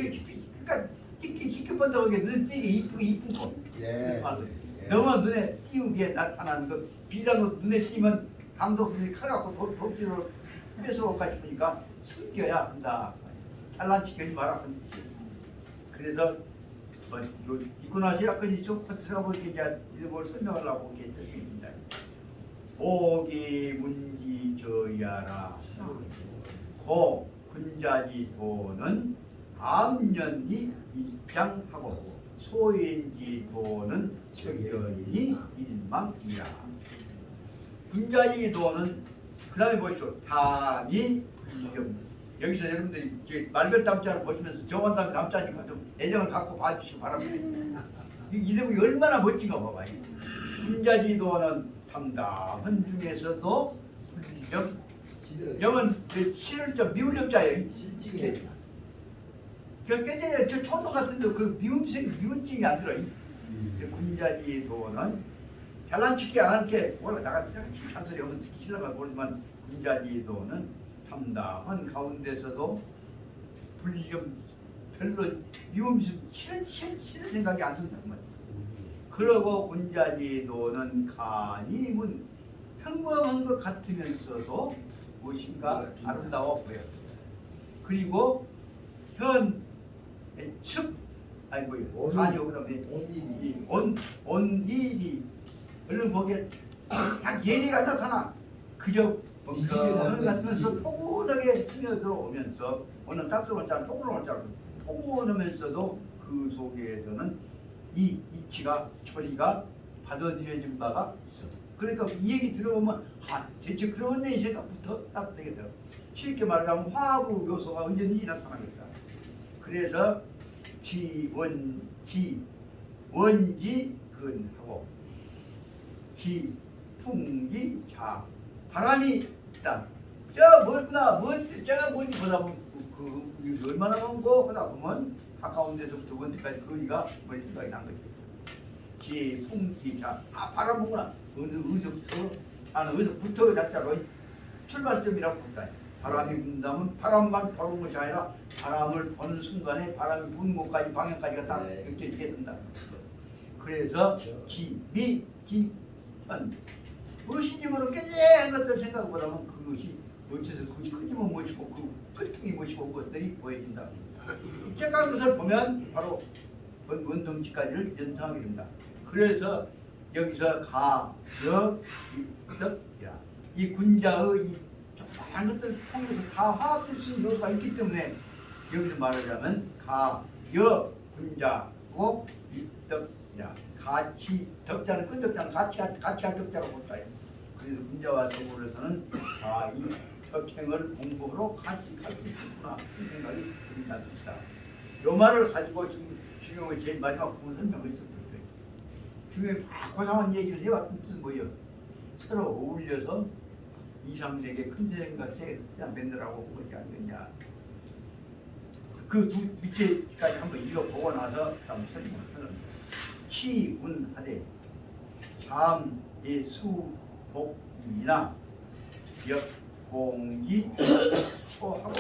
그러니까 희귀 번쩍하게 눈에 띄게 이쁜 거. 예. 예. 너무 눈에 띄우게 나타나는 거 비단으로 눈에 띄면 강도들이 칼 갖고 도끼로 뺏어올까 싶으니까 숨겨야 한다. 잘난치게 하지 마라. 그래서 뭐 입고 나서 약간 조금 들어보니까 이제 이걸 설명하려고 이렇게 했습니다. 오기 문지 저야라. 고 군자지도는 암년이 입장하고 소인지도는 적연이 일망이라. 군자지도는 그 다음에 보시죠. 담이 여기서 여러분들이 말별 담자를 보시면서 정원 담자니까 좀 애정을 갖고 봐주시기 바랍니다. 이 대목이 얼마나 멋진가 봐봐요. 군자지도는 담담한 중에서도 영은 실을 좀 미울 염자예요. 실직에 그 깨져야 저 초도 같은데 그 미운증이 안 들어. 군자지도는 잘난치게 안 하게 원래 나가 잔소리 없는 듣기 싫어가 모르지만 군자지도는 담담한 가운데서도 불리좀 별로 미움심 싫은 생각이 안 든단 말이야. 그러고 군자지도는 간이문 평범한 것 같으면서도 무엇인가 아름다워 보여. 그리고 간이 그다음에 온일이 얼른 보기에 딱 예리가 나타나 그저 멍청한 같으면서 포근하게 스며들어오면서 오늘 딱스러운 짤 포근한 짤 포근하면서도 그 속에서는 이 이치가 처리가 받아들여진 바가 있어. 그러니까 이 얘기 들어보면 대체 그러네 이 생각부터 딱 되겠다. 쉽게 말하자면 화합 요소가 언제든지 나타나겠다. 그래서 원지 근하고 풍기 자 바람이 있다. 저 멀구나 저가 뭔지 보다 보면 그 얼마나 먼고 보다 보면 가까운 데서부터 먼지까지 거리가 멀리 생각이 난 거지. 풍기 자 바람 보구나 어디서부터 작자로 출발점이라고 볼까요? 바람이 분다면 바람만 보는 것이 아니라 바람을 보는 순간에 바람이 부는 곳까지 방향까지가 딱 이렇게 된다. 그래서 기미기한 무엇인지 모르는 깨끗한 것들 생각보다는 그것이 어째서 그것이 끄집어 모시고 그 끝통이 모시고 것들이 보여진다. 깨끗한 것을 보면 바로 원동치까지를 연상하게 된다. 그래서 여기서 이 군자의 다양한 것들을 통해서 다 화합될 수 있는 요소가 있기 때문에 여기서 말하자면 군자고 덕이라 같이 덕자는 끈덕자는 같이 할 덕자라고 볼까요? 그래서 군자와 더불어서는 이 덕행을 공부로 같이 갈 수 있구나 이 생각이 든다는 것이다. 이 말을 가지고 지금 중용의 제일 마지막 부분 설명을 했었을 거예요. 중용이 막 고상한 얘기를 해왔던 뜻은 뭐예요? 서로 어울려서 이상되게 큰 생각 그냥 맺느라고 한 것이 아니겠냐. 그 두 밑에까지 한번 읽어보고 나서 다음 설명을 하는 치운하되 참, 수, 복, 이나 역, 공기, 소하고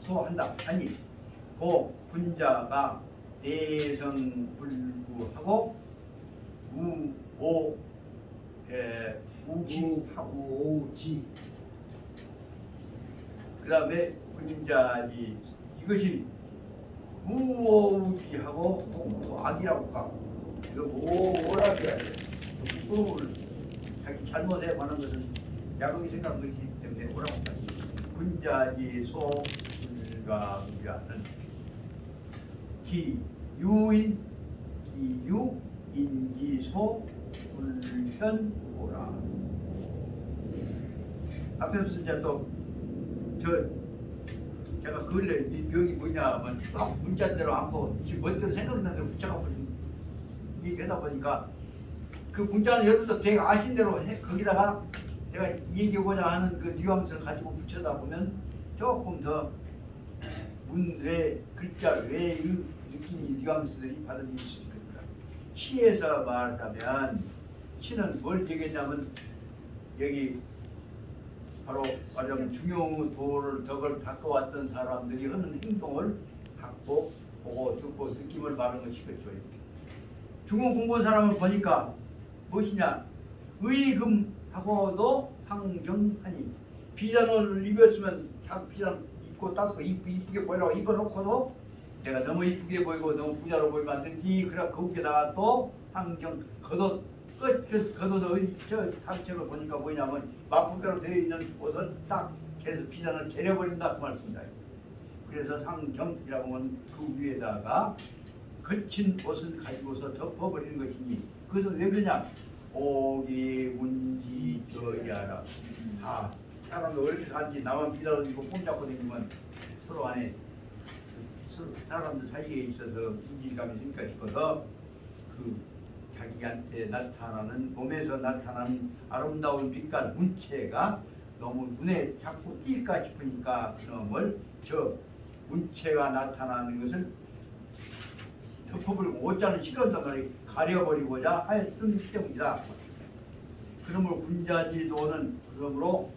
소한다 하니 고 분자가 대성불구하고 우지하고 우지. 그 다음에 분자지 이것이 무오우지하고 악이라고 가. 이거 뭐라고 해야 돼? 부끄러움을 자기 잘못에 관한 것은 야극이 생각한 것이기 때문에 뭐라고 한다. 분자지 소불가하는 기유인 기유 인기소 불현오라. 앞에서 이제 또 제가 근래 이 병이 뭐냐면 막 문자대로 않고 지금 멋대로 생각나는 대로 붙여갖고 얘기하다 보니까 그 문자는 여러분도 되게 아신 대로 거기다가 제가 얘기하고자 하는 그 뉘앙스를 가지고 붙여다 보면 조금 더 문외 글자 외의 느낌이 뉘앙스들이 받아들일 수 있습니다. 시에서 말하자면 시는 뭘 얘기했냐면 여기 바로 말하자면 중용의 도를 덕을 닦아왔던 사람들이 하는 행동을 갖고 보고 듣고 느낌을 말하는 것이겠죠. 중용 공부한 사람을 보니까 무엇이냐 의금하고도 황경하니 비단을 입었으면 참 비단 입고 따서 이쁘게 보이려고 입어놓고도 내가 너무 이쁘게 보이고 너무 부자로 보이면 안 되지. 그래 거기다가 또 환경 겉옷 겉옷의 저 상책을 보니까 뭐냐면 마품대로 되어 있는 옷을 딱 계속 비단을 개려버린다 그 말씀입니다. 그래서 상경이라고 하면 그 위에다가 거친 옷을 가지고서 덮어버리는 것이니 그것은 왜 그러냐 오기 문지 저야라. 다 사람들 어떻게 사는지 나만 비단을 입고 꼼잡고 다니면 서로 안에 사람들 사이에 있어서 인질감이 생길까 싶어서 그 자기한테 나타나는 몸에서 나타나는 아름다운 빛깔 문체가 너무 눈에 자꾸 띌까 싶으니까 그놈을 저 문체가 나타나는 것을 덮어버리고 옷자는 싫었단 말이에요. 가려버리고자 하였던 때문이다. 그러므로 군자지도는 그러므로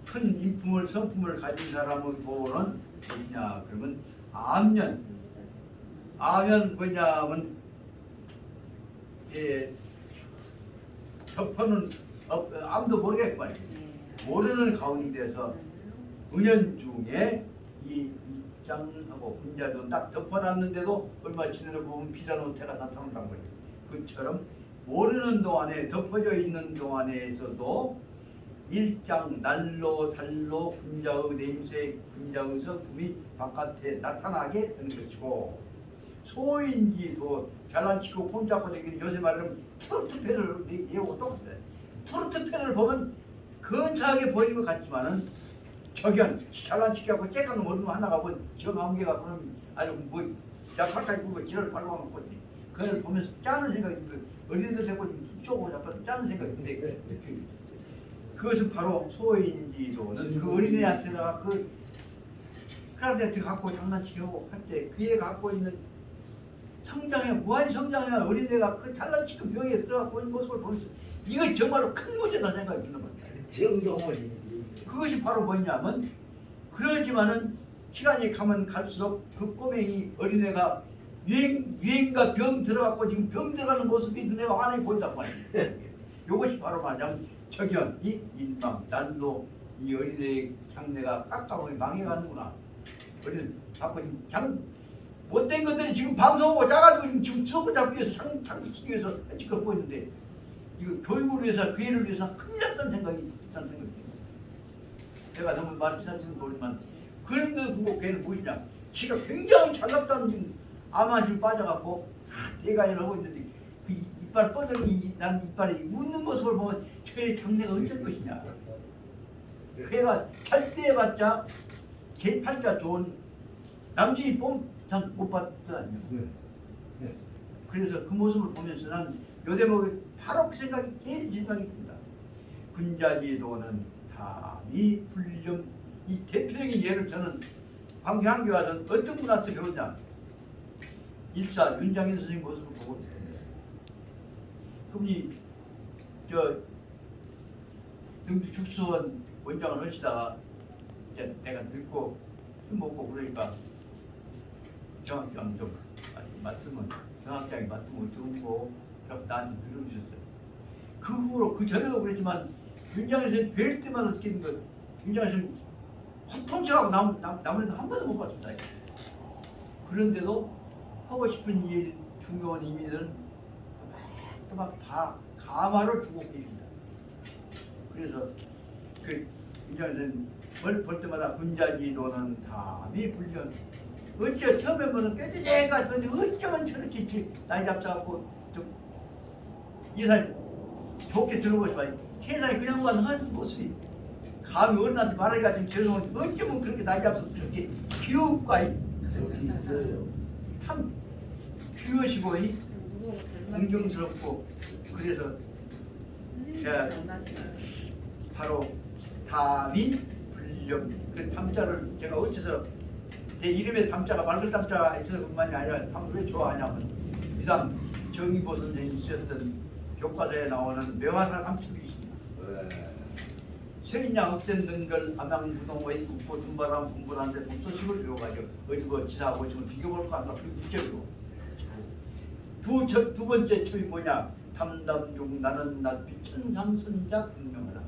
큰 인품을 성품을 가진 사람의 도는 뭐냐 그러면 암년 뭐냐면 덮어는 아무도 모르겠고 말이에요. 모르는 가운데서 은연중에 이 입장하고 군자도 딱 덮어놨는데도 얼마 지내고 보면 비단 호태가 나타난단 말이에요. 그처럼 모르는 동안에 덮어져 있는 동안에서도 일장 날로 달로 군자의 냄새 군자의 성품이 바깥에 나타나게 되는 것이고 소인지도 잘난 치고 폼잡고 다니는 요새 말하면 트로트팬을 얘기하고 똑같아요. 트로트팬을 보면 근사하게 보이는 것 같지만은 저견 잘난 치고 쬐깐 얼음 하나가 뭐 정한개가 그런 아주 뭐 약할까지 보고 지랄 발광하고 있지. 그걸 보면서 짜는 생각이 그 어린이들 데리고 쪼고 잡아서 짜는 생각이 드는데 그것은 바로 소인지도는 그 어린애한테다가 그 사람들한테 갖고 장난치고 할 때 그애 갖고 있는 성장에 무한 성장에 어린애가 그 잘난치고 병에 들어가고 있는 모습을 보면서 이거 정말로 큰 문제다 생각이 드는 겁니다. 정동원이 그것이 바로 뭐냐면 그러지만은 시간이 가면 갈수록 그 꼬맹이 어린애가 유행과 병 들어갔고 지금 병 들어가는 모습이 눈에 환하게 보인단 말이에요. 이것이 바로 말하자면 적연이 일망 난도 이 어린애의 장래가 깎아보니 망해가는구나. 어린 갖고 지금 못된 것들이 지금 방송하고 짜가지고 지금 수업을 잡기 위해서 장기치기 위해서 지켜보고 있는데 이거 교육을 위해서 그 애를 위해서 큰일 났다는 생각이 있다는 생각이 듭니다. 제가 너무 말을 지나치는 모르지만 그런데도 불구하고 걔는 뭐냐 지가 굉장히 잘났다는 지금 아마줄 빠져갖고 대가연을 하고 있는데 그 이빨 뻗어니 난 이빨에 웃는 모습을 보면 저의 장래가 어쩔 것이냐. 걔가 탈대해봤자 걔 팔자 좋은 남친이 못 봤거든요. 네. 그래서 그 모습을 보면서 난 요 대목에 바로 그 생각이 제일 생각이 듭니다. 군자지도는 담이 불렴 이 대표적인 예를 저는 광교한교 와서 어떤 분한테 배웠냐. 일사 윤장인 선생님 모습을 보고 그분이 저 능주 축수원 원장을 하시다가 이제 내가 늙고 힘 먹고 그러니까 정학장 좀 맡으면 정학장이 맡으면 좋고 그럼 나한테 들어주셨어요. 그 후로 그 전에도 그랬지만 윤장에서 뵐 때마다 느끼는 것 윤장에서 허통쳐하고 남은 애도 한 번도 못 봤습니다. 그런데도 하고 싶은 일 중요한 의미들은 또막 다 가마를 주고 계십니다. 그래서 그 윤장에서는 뭘 볼 때마다 군자지도는 담이 불련 어째 처음에 보는 꾀대가 좋은데 어쩌면 저렇게 나이 잡사갖고 좀 이살 좋게 들어보시면 세상에 그냥 한 모습이 감히 어른한테 말하기가 좀 죄송한데 어쩌면 그렇게 나이 잡숴서 그렇게 귀엽고 저기 있어요. 참 귀여우시고 누구 존경스럽고 그래서 제가 바로 담이 불령 그 담자를 제가 어째서 내 이름에 담자가 맑은 담자가 있어서 뿐만이 아니라 담을 왜 좋아하냐면 이상 정의보 선생님이 쓰셨던 교과서에 나오는 매화사 삼첩이 있습니다. 세인양 헛된 걸 암양부동의 국보 준바람 분분한데 독서식을 배워가지고 어디고 지사하고 지금 비교볼까 한다. 그리고 두 번째 첩이 뭐냐? 담담중 나는 낯빛 천상선자 분명하다.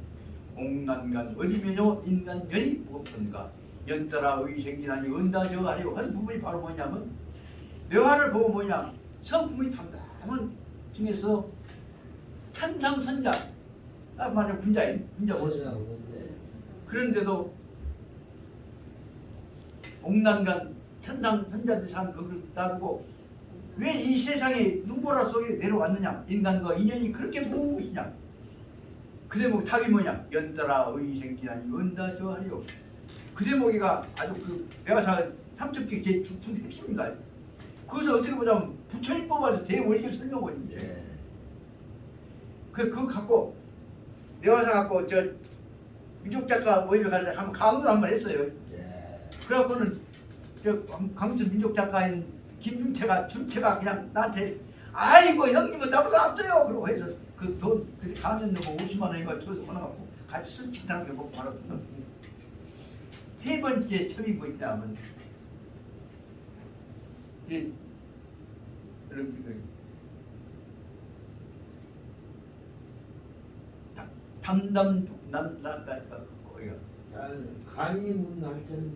옥난간 어디면요 인간연이 무겁던가 연따라 의생기나니 은다저 하려고 한 부분이 바로 뭐냐면 매화를 보고 뭐냐 성품이 담담한 중에서 천상선자 말하자면 군자 모습 그런데도 옥난간 천상선자들이 산 그걸 놔두고 왜 이 세상에 눈보라 속에 내려왔느냐 인간과 인연이 그렇게 무거운 것이냐 그 대목 답이 뭐냐 연따라 의생기나니 은다저 하려고 그 대목이가 아주 그 매화사 삼첩기 제 중심의 핵심입니다. 그것을 어떻게 보자면 부처님 뽑아도 대원리를 설명원입니다. 그거 갖고 매화사 갖고 저 민족작가 모임에 가서 한번 강의를 한번 했어요. 그래갖고는 저 강주 민족작가인 김중채가 준채가 그냥 나한테 아이고 형님은 나보다 앞서요 그러고 해서 그 돈 그 강연 넣고 50만 원인가 줘서 보내갖고 같이 술 친다는 게 먹고 말았거든. 세 번째 첩이 뭐 있냐면 이제 이렇게 담담 거기가 간이문학전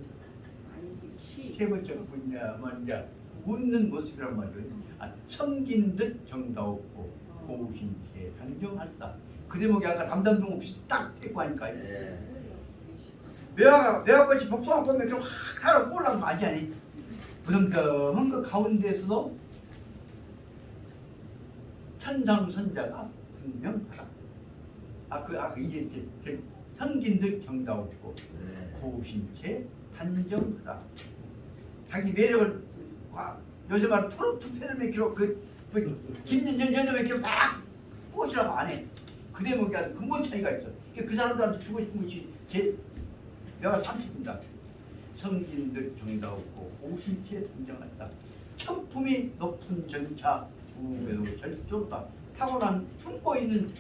세 번째가 뭐냐면 이제 웃는 모습이란 말이에요. 성긴 듯 정다웠고 고우신채 단정할다. 그 대목이 아까 담담중 없이 딱 데리고 하니까 매화꽃이 복숭아 꽃에 좀 확 살아 꼴랑 맞이 아니 부담담한 그 가운데에서도 천상선자가 분명하다. 이제 성긴 듯 정다웠고 고우신채 단정하다. 자기 매력을 요새 말 트로트 패널 맥히로 긴 연여 맥히로 막 꼬시라고 안 해. 그 대목이 아주 근본 차이가 있어. 그 사람들한테 주고 싶은 것이 내가 30입니다. 성진들 정다웠고 오신채 등장했다. 천품이 높은 전차 우매도 절조다. 타고난 품고 있는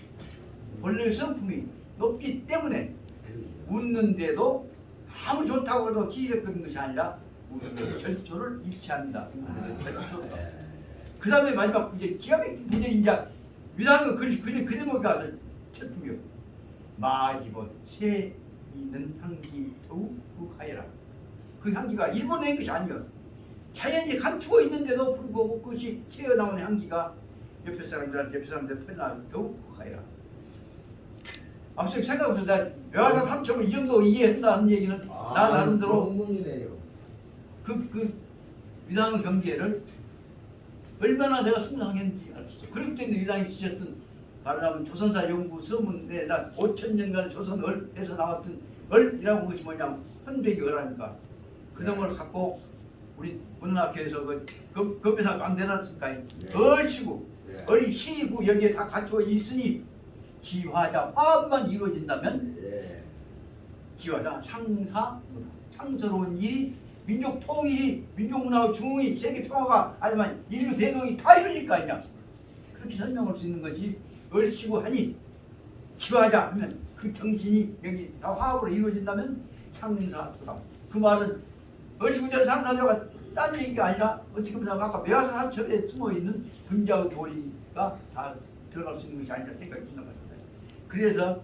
원래 성품이 높기 때문에 웃는데도 아무 좋다고 해도 기적거리는 것이 아니라 웃으면 절조를 잃지 않는다. 절조다. 그 다음에 마지막 구절 기가 막힌 구절이 이제 위상은 그 대목이 철품이요. 마지본 새 있는 향기 더욱 북하여라. 그 향기가 일본 낸 것이 아니면 자연이 감추고 있는데도 불구하고 그것이 새어나오는 향기가 옆에 사람들 퍼나 더욱 북하여라. 앞서 생각해서 나 외화사 삼첩을 이 정도 이해한다는 얘기는 나 나름대로 논문이네요. 그 위상의 경계를 얼마나 내가 숭상했는지 알 수 있어. 그렇기 때문에 위상이 지셨던 말하자면 조선사 연구 서문에 난 5,000년간 조선을에서 나왔던 을이라고 한 것이 뭐냐면 현백이 을하니까 그 놈을 갖고 우리 문학회에서 그 급에서 안 내놨으니까 을치고 을이 시이고 여기에 다 갖추어 있으니 기화자 화합만 이루어진다면 기화자 상서로운 일이 민족 통일이 민족 문화의 중흥이 세계 평화가 아니면 인류 대동이 다 이루니까 아니냐 그렇게 설명할 수 있는 것이 을치고 하니 치료하자 하면 그 정신이 여기 다 화합으로 이루어진다면 상사토다. 그 말은 얼씨구전 상사자가 딴 얘기가 아니라 어떻게 보면 아까 매화사 삼첩에 숨어있는 분자의 도리가 다 들어갈 수 있는 것이 아니라 생각이 든단 말입니다. 그래서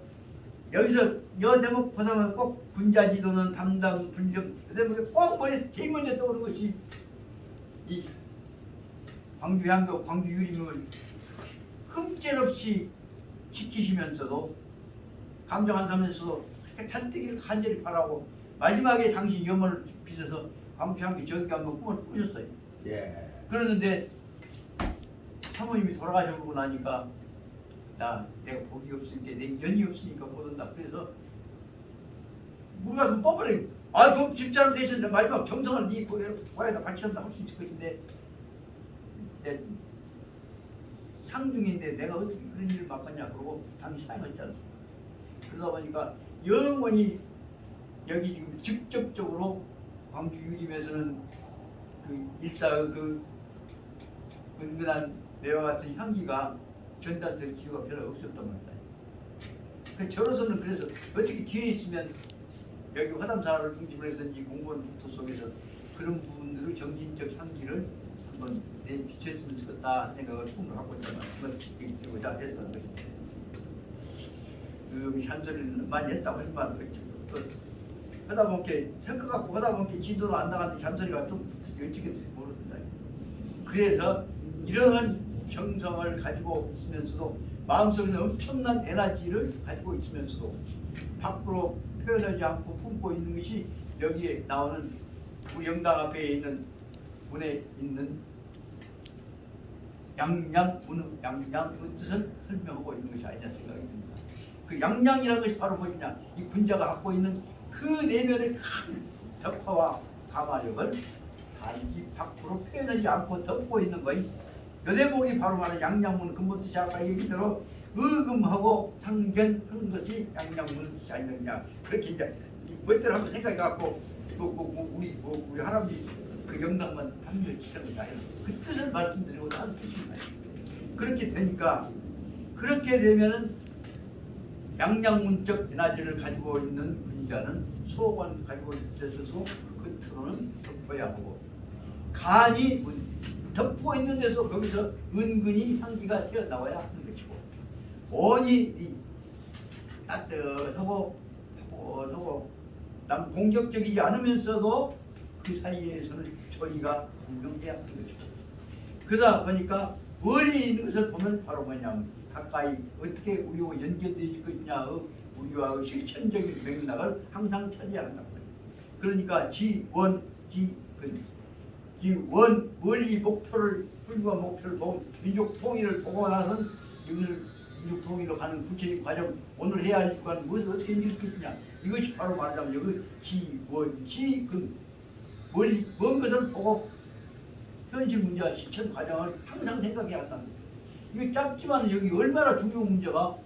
여기서 여 대목 보자면 꼭 분자지도는 담당 분정 그 대목에 꼭 머리에 제일 먼저 떠오르는 것이 이 광주향교 광주유림을 흠결없이 지키시면서도 감정한다면서도 잔뜩이를 간절히 바라고 마지막에 당시 염원을 빚어서 광주향교 전기 한번 꿈을 꾸셨어요. 예. 그러는데 사모님이 돌아가시고 나니까 내가 복이 없으니까 내 연이 없으니까 못 온다. 그래서 우리가 좀 뻔뻔해. 그럼 집사람 대신 마지막 정성을 네 고향에다 바치한다 할 수 있을 것인데 내 상중인데 내가 어떻게 그런 일을 맡았냐 그러고 당시 사용했지 않습니까? 그러다 보니까 영원히 여기 지금 직접적으로 광주 유림에서는 그 일사의 그 은근한 매와 같은 향기가 전달될 기회가 별로 없었단 말이다. 그 저로서는 그래서 어떻게 기회 있으면 여기 화담사를 중심으로 해서 이 공무원 국토 속에서 그런 부분들의 정신적 향기를 한번 비춰있으면 좋겠다 하는 생각을 꿈을 갖고 있다면 한번 들고자 해서 한 것입니다. 그 잔소리는 많이 했다고 했지만 하다 보니까 생각 갖고 하다 보니까 지도로 안 나가는데 잔소리가 좀 어떻게 될지 모르겠다. 그래서 이러한 정성을 가지고 있으면서도 마음속에 엄청난 에너지를 가지고 있으면서도 밖으로 표현하지 않고 품고 있는 것이 여기에 나오는 우리 영당 앞에 있는 문에 있는 양양문의 뜻을 설명하고 있는 것이 아니냐 생각이 듭니다. 그 양양이라는 것이 바로 뭐냐? 이 군자가 갖고 있는 그 내면의 큰 덕화와 감화력을 이 밖으로 표현하지 않고 덮고 있는 거이. 요 대목이 바로 말하는 양양문 근본 뜻이 아까 얘기대로 의금하고 상견한 것이 양양문 뜻이 아니느냐. 그렇게 이제 뭐들 한번 생각해갖고 우리 할아버지 그 영당만 합류해 주시는 것이 아니라 그 뜻을 말씀드리고 하는 뜻입니다. 그렇게 되니까 그렇게 되면은 양양문적 에너지를 가지고 있는 군자는 소관 가지고 있어서 겉으로는 덮어야 하고 간이 덮고 있는 데서 거기서 은근히 향기가 튀어나와야 하는 것이고 원이 따뜻하고 남 공격적이지 않으면서도 그 사이에서는 조리가 분명해야 하는 것이고 그러다 보니까 멀리 있는 것을 보면 바로 뭐냐면 가까이 어떻게 우리와 연결되어 것이냐 우리와의 실천적인 맥락을 항상 찾아야 한다고 해요. 그러니까 지원 멀리 목표를 훌륭한 목표를 보고 민족 통일을 보고 나서는 이것을 민족 통일로 가는 구체적인 과정 오늘 해야 할 건 무엇을 어떻게 일으키느냐 이것이 바로 말하자면 여기 지원 멀리 먼 것을 보고 현실 문제와 실천 과정을 항상 생각해야 한다는 거예요. 이게 짧지만 여기 얼마나 중요한 문제가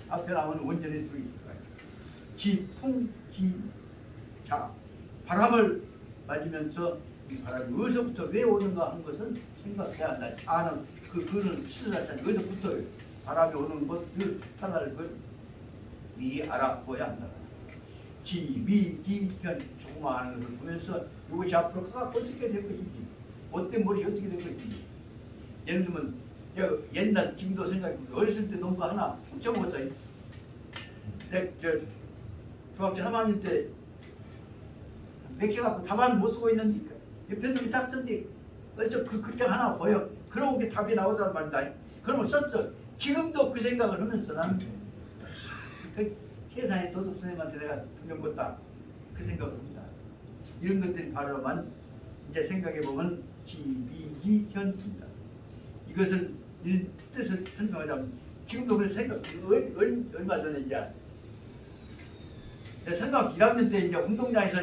앞에 나오는 원전의 둘이 있어요. 지풍, 지자 바람을 맞으면서 이 바람이 어디서부터 왜 오는가 하는 것은 생각해야 한다. 자는 그는 시설하잖아요. 어디서부터 바람이 오는 것 그 하나를 미리 알아보아야 한다. 지미기현 조그마한 것을 보면서 이것이 앞으로 어떻게 될 것인지 어떤 머리 어떻게 될 것인지 예를 들면 옛날 지금도 생각해보면 어렸을 때 농구 하나 훔쳐먹었어요. 저 중학교 3학년 때 맥혀갖고 답안을 못 쓰고 있는데 옆에 놈이 딱 썼는데 어쩌 그 글자 하나 보여. 그러고 그 답이 나오단 말이다. 그러면 썼어. 지금도 그 생각을 하면서 나는 그 세상에 도덕 선생님한테 내가 두려웠다 그 생각을 합니다. 이런 것들이 바로만 이제 생각해보면 지미기현입니다. 이것을 이 뜻을 설명하자면 지금도 그래서 생각 얼마 전에 이제 내 생각 1학년 때 이제 운동장에서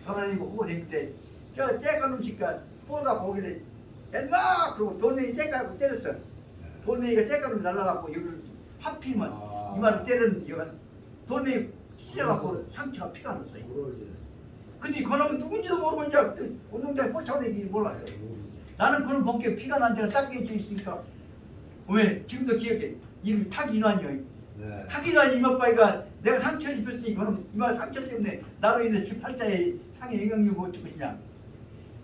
돌아다니고 하고 다닐 때 저 째까는 집가 볼가 거기를 엠마 그러고 돌멩이 째까고 때렸어. 돌멩이가 째까로 날라가고 여기를 하필이면 이마를 때리는 이유가 돌멩이 쑤셔갖고 상처가 피가 났어요. 근데 그놈은 누군지도 모르고 이제 운동장에 뻗쳐서 다니는지 몰랐어요. 나는 그런 본게 피가 난 데가 딱 깨져 있으니까 왜 지금도 기억해. 이름이 탁인환이요. 네. 탁인환 이마빠이가 내가 상처를 입혔으니 그럼 이마 상처 때문에 나로 인해 지 팔자에 상해 영향력 어쩔 것이냐.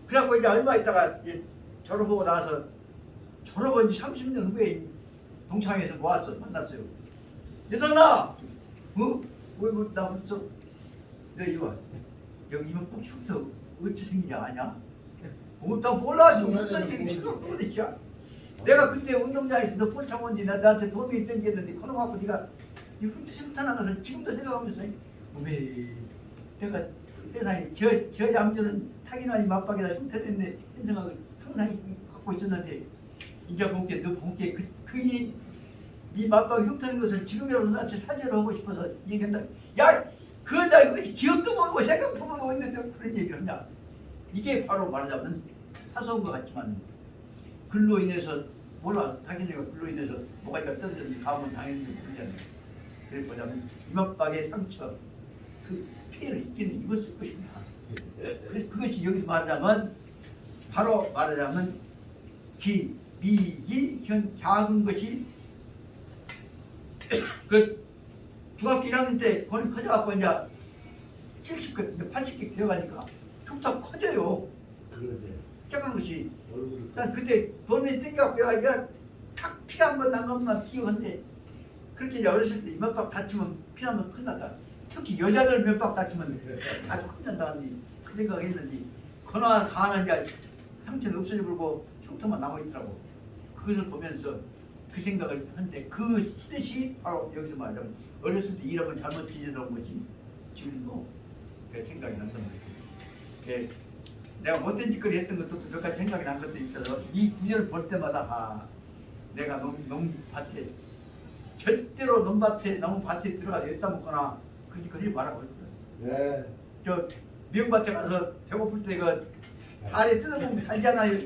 그래갖고 이제 얼마 있다가 이제 졸업하고 나서 졸업한 지 30년 후에 동창회에서 모았어. 만났어요. 얘들아! 어? 나 벌써 너 이거 여기 이마빠 흉서 어찌 생기냐 아냐? 나 몰라. 진짜. 내가 그때 운동장에서 너 폴창원지 나한테 도움이 땡겼는데 그놈 갖고 네가 이 흉터심탄한 것을 지금도 생각하면서 왜 내가 세상에 저 양조는 타기나니 맞박이다 흉터냈네 이런 생각을 항상 갖고 있었는데 이제 본게 너 본게 이 맞박이 흉터낸 것을 지금이라도 나한테 사죄를 하고 싶어서 얘기한다. 야 그거 나 기억도 모르고 생각도 모르고 있는데 그런 얘기를 하냐. 이게 바로 말하자면 사소한 것 같지만 글로 인해서 몰라 당연히 글로 인해서 뭐가 떨어졌는지 가면 당연히 모르잖아요. 그래 보자면 이목박의 상처 그 피해를 입기는 입었을 것입니다. 그래서 그것이 여기서 말하자면 바로 말하자면 지, 미지, 현 작은 것이 그 중학교 1학년 때 권이 커져갖고 이제 70개, 80개 들어가니까 툭툭 커져요. 그러네. 작은 것이. 얼굴이. 난 그때 돈이 땡겨갖고 내가 탁 피 한 번 난 것만 기억한데 그렇게 이제 어렸을 때 이만박 다치면 피 한 번 큰다다. 특히 여자들 몇 박 다치면 아주 큰단다니 그 생각을 했는데 그나 가는 이제 상처는 없어져 버리고 흉터만 남아있더라고. 그것을 보면서 그 생각을 하는데 그 뜻이 바로 여기서 말하자면 어렸을 때 이러면 잘못 지내던 거지 지금도 그 생각이 난단 말이야. 내가 못된 짓거리 했던 것도 몇 가지 생각이 난 것도 있어서 이 구절을 볼 때마다 아 내가 농밭에 절대로 나무밭에 들어가서 여기다 먹거나 그 짓거리 말하고 있거든. 네. 저 미용밭에 가서 배고플 때 그 다리에 뜯어보면 살잖아요.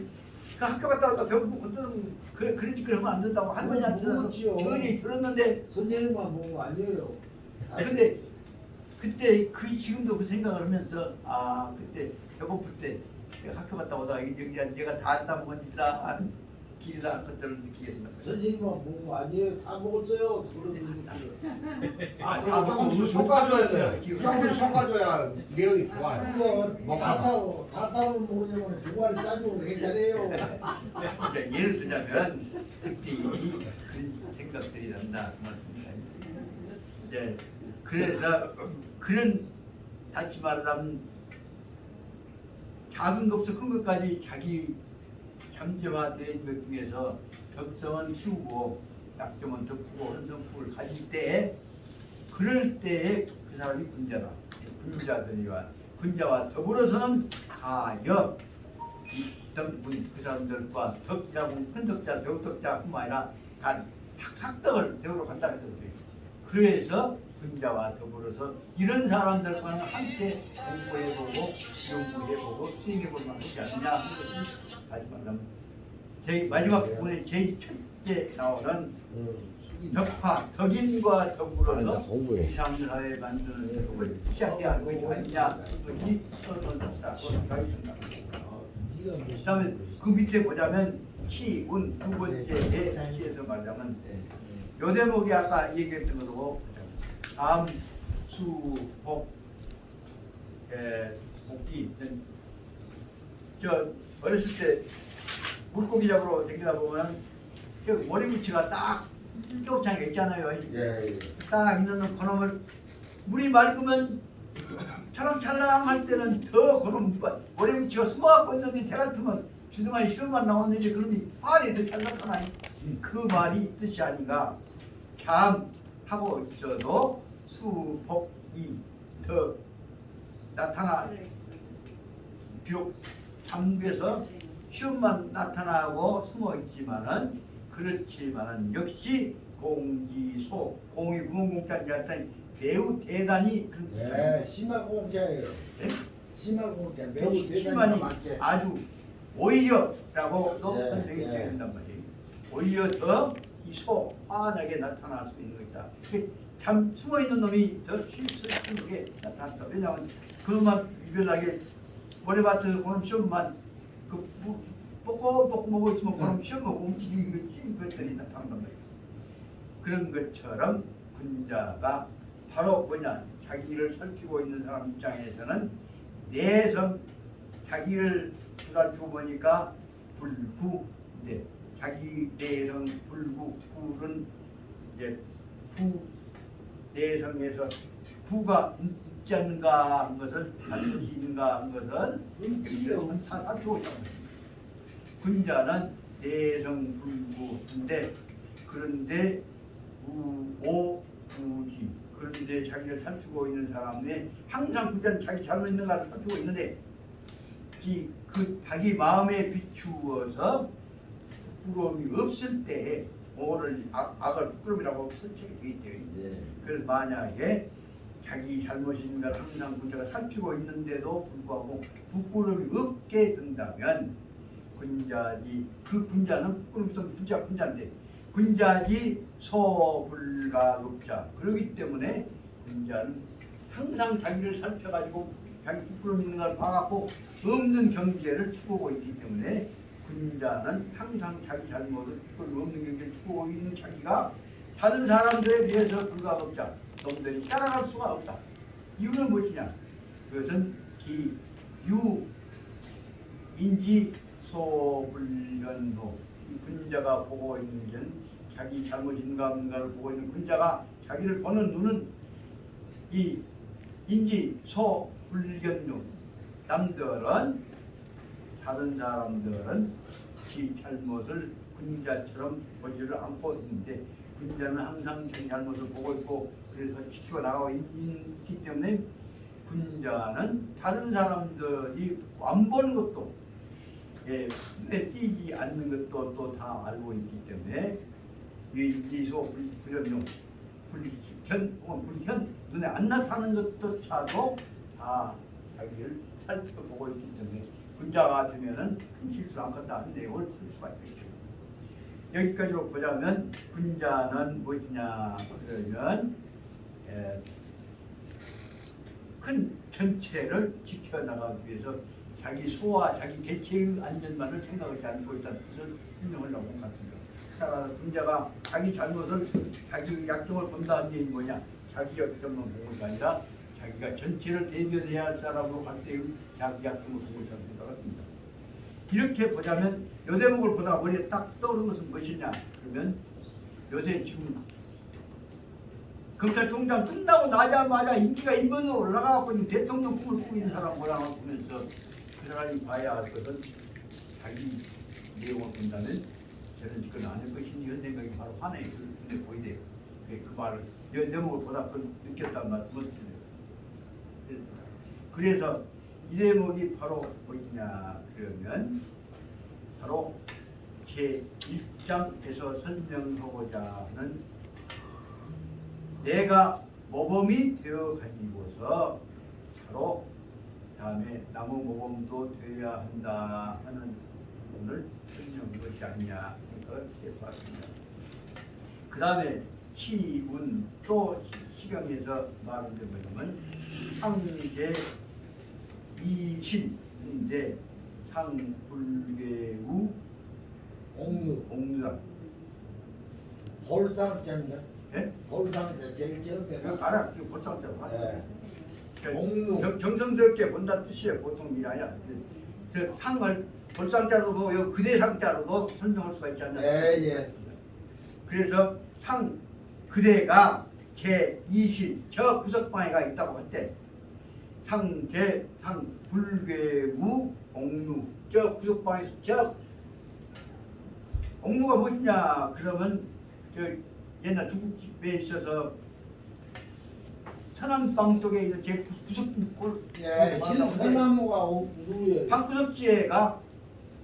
그 학교 갔다 와서 배고프고 뜯어보면 그런 짓거리 하면 안 된다고 할머니한테서 먹었지요. 저 얘기 들었는데 선생님만 보는 거 아니에요. 근데 그때 지금도 그 생각을 하면서 아 그때 배고플 때 학교 갔다 오다가 여기 내가 다 따먹었다 길다 그때를 느끼겠습니다. 선생님만 보는 거 아니에요. 다 먹었어요. 그런 분들. 다 조금씩 섞어줘야 돼. 조금씩 섞어줘야 내용이 좋아요. 그거 다 따로 모르지만 주말에 따지고 괜찮아요. 그러니까 예를 들자면 그때 그런 생각들이 난다 그 말씀입니다. 이제 그래서 그런 다시 말하자면 작은 것부터 큰 것까지 자기 잠재화되어 있는 것 중에서 덕성은 키우고 약점은 덕후고 헌성품을 가질 때 그럴 때에 그 사람이 군자다. 군자와 더불어서는 가역 그 사람들과 덕자고 큰 덕자, 배우덕자뿐만 아니라 학덕을 배우러 간다 해서 그래서 군자와 더불어서 이런 사람들과는 함께 공부해보고 연구해보고 수행해볼 만하지 않느냐 하는 것이 마지막 제 마지막 부분에 제일 첫째 나오는 덕화 덕인과 더불어서 이상사회 만드는 것을 시작해야 할 것이 아니냐 그것이 선언됐다. 그다음에 그 밑에 보자면 치, 운 두 번째에 치에서 말하자면 요 대목이 아까 얘기했던 거로 암, 수, 복, 복기 저 어렸을 때 물고기 잡으러 다니다 보면 저 모래무치가 딱 쫄창이 있잖아요. 예. 딱 있는 그놈을 물이 맑으면 찰랑찰랑할 때는 더 그놈 모래무치가 숨어갖고 있는데 대같으면 주둥아리 시험만 나왔는데 그놈이 발이 더 찰랑하나 그 말이 뜻이 아닌가. 참 하고 있어도 수, 복, 이, 더 나타나 비록 잠에서 시험만 나타나고 숨어 있지만은 그렇지만은 역시 공지소 공이 구멍공자인 자한테 매우 대단히 그런 네, 심화공자예요. 네? 심화공자 매우 대단히 심한이 맞지. 아주 오히려라고도 네, 설명이 네. 되어 된단 말이에요. 오히려 더 이소 환하게 나타날 수 있는 것이다. 참 숨어 있는 놈이 더 실수하게 나타난다. 왜냐하면 그것만 유별나게 모래밭에서 그런 시험만 그 뽀꼬뽀꼬 먹고 있으면 그런 시험하고 움직이는 것이 것들이 나타난단 말이에요. 그런 것처럼 군자가 바로 뭐냐 자기를 살피고 있는 사람 입장에서는 내성 자기를 살피고 보니까 불구 이제 자기 내성 불구 구는 이제 구 내성에서 구가 있지 않는가 한 것을 반드시 있는가 한 것을 살피고 있다. 군자는 내성 불구인데 그런데 오구지 그런데 자기를 살피고 있는 사람이 항상 군자는 자기 잘못 있는가를 살피고 있는데 그 자기 마음에 비추어서 부끄러움이 없을 때 오를 악을 부끄러움이라고 설치게 되어 있대요. 네. 그래서 만약에 자기 잘못이 있는 걸 항상 군자가 살피고 있는데도 불구하고 부끄러움이 없게 된다면 군자지 그 군자는 부끄러움이 있으면 군자인데 군자지 소불가급자 그렇기 때문에 군자는 항상 자기를 살펴가지고 자기 부끄러움 있는 걸 봐갖고 없는 경계를 추구하고 있기 때문에 군자는 항상 자기 잘못을 부끄러움 없는 경계를 추구하고 있는 자기가 다른 사람들에 비해서 불가급자 놈들이 따라갈 수가 없다. 이유는 무엇이냐? 그것은 기유 인지 소불견도 이 군자가 보고 있는 건 자기 잘못 있는가 없는가를 보고 있는 군자가 자기를 보는 눈은 이 인지 소불견도 남들은 다른 사람들은 지 잘못을 군자처럼 보지를 않고 있는데 군자는 항상 자기 잘못을 보고 있고 그래서 지키고 나가고 있기 때문에 군자는 다른 사람들이 안 보는 것도 눈에 띄지 않는 것도 또 다 알고 있기 때문에 인지소 불현용 불현 눈에 안 나타나는 것조차도 다 자기를 살펴보고 있기 때문에 군자가 되면은 큰 실수 안 한다 하는 내용을 풀 수가 있겠죠. 여기까지로 보자면 군자는 무엇이냐 그러면 큰 전체를 지켜나가기 위해서 자기 소와 자기 개체의 안전만을 생각하지 않고 있다는 뜻을 설명하려고 한 것 같습니다. 따라서 군자가 자기 잘못을 자기 약점을 본다는 얘기는 뭐냐 자기 약점만 보는 것이 아니라 자기가 전체를 대변해야 할 사람으로 갈 때의 자기 약점을 보고 있다는 생각을 합니다. 이렇게 보자면 요 대목을 보다가 머리에 딱 떠오르는 것은 무엇이냐 그러면 요새 지금 검찰총장 끝나고 나자마자 인기가 1번으로 올라가고 있는 대통령 꿈을 꾸고 있는 사람 모양을 보면서 그 사람이 봐야 할 것은 자기 내용을 본다면 저는 그건 아닐 것이니 이런 생각이 바로 화내에 눈에 보이대요. 그 말을 요 대목을 보다 그걸 느꼈단 말씀을 드려요. 그래서 이 대목이 바로 뭐냐 그러면 바로 제 1장에서 설명하고자 하는 내가 모범이 되어 가지고서 바로 다음에 나무 모범도 되어야 한다 하는 부분을 설명한 것이 아니냐 그걸 봤습니다. 그 다음에 시운 또 시경에서 말하는 게 뭐냐면 상제 이신인데 상불괴우 옥루다. 볼상자인가? 예? 볼상자 제일 처음에. 알아, 그 볼상자로. 옥루. 정성스럽게 본다는 뜻이에요. 보통 일이 아니야. 그 상을 볼상자로 보고 그대상자로도 설명할 수가 있지 않나? 예. 그래서 상 그대가 제 이신 저 구석방에가 있다고 할 때 상제 상 불괴우 옥루 저 구석방에서 저 옥루가 무엇이냐 그러면 저 옛날 중국집에 있어서 서남방 쪽에 있는 제 구석골 예, 신서나무가 옥루에. 방구석지에가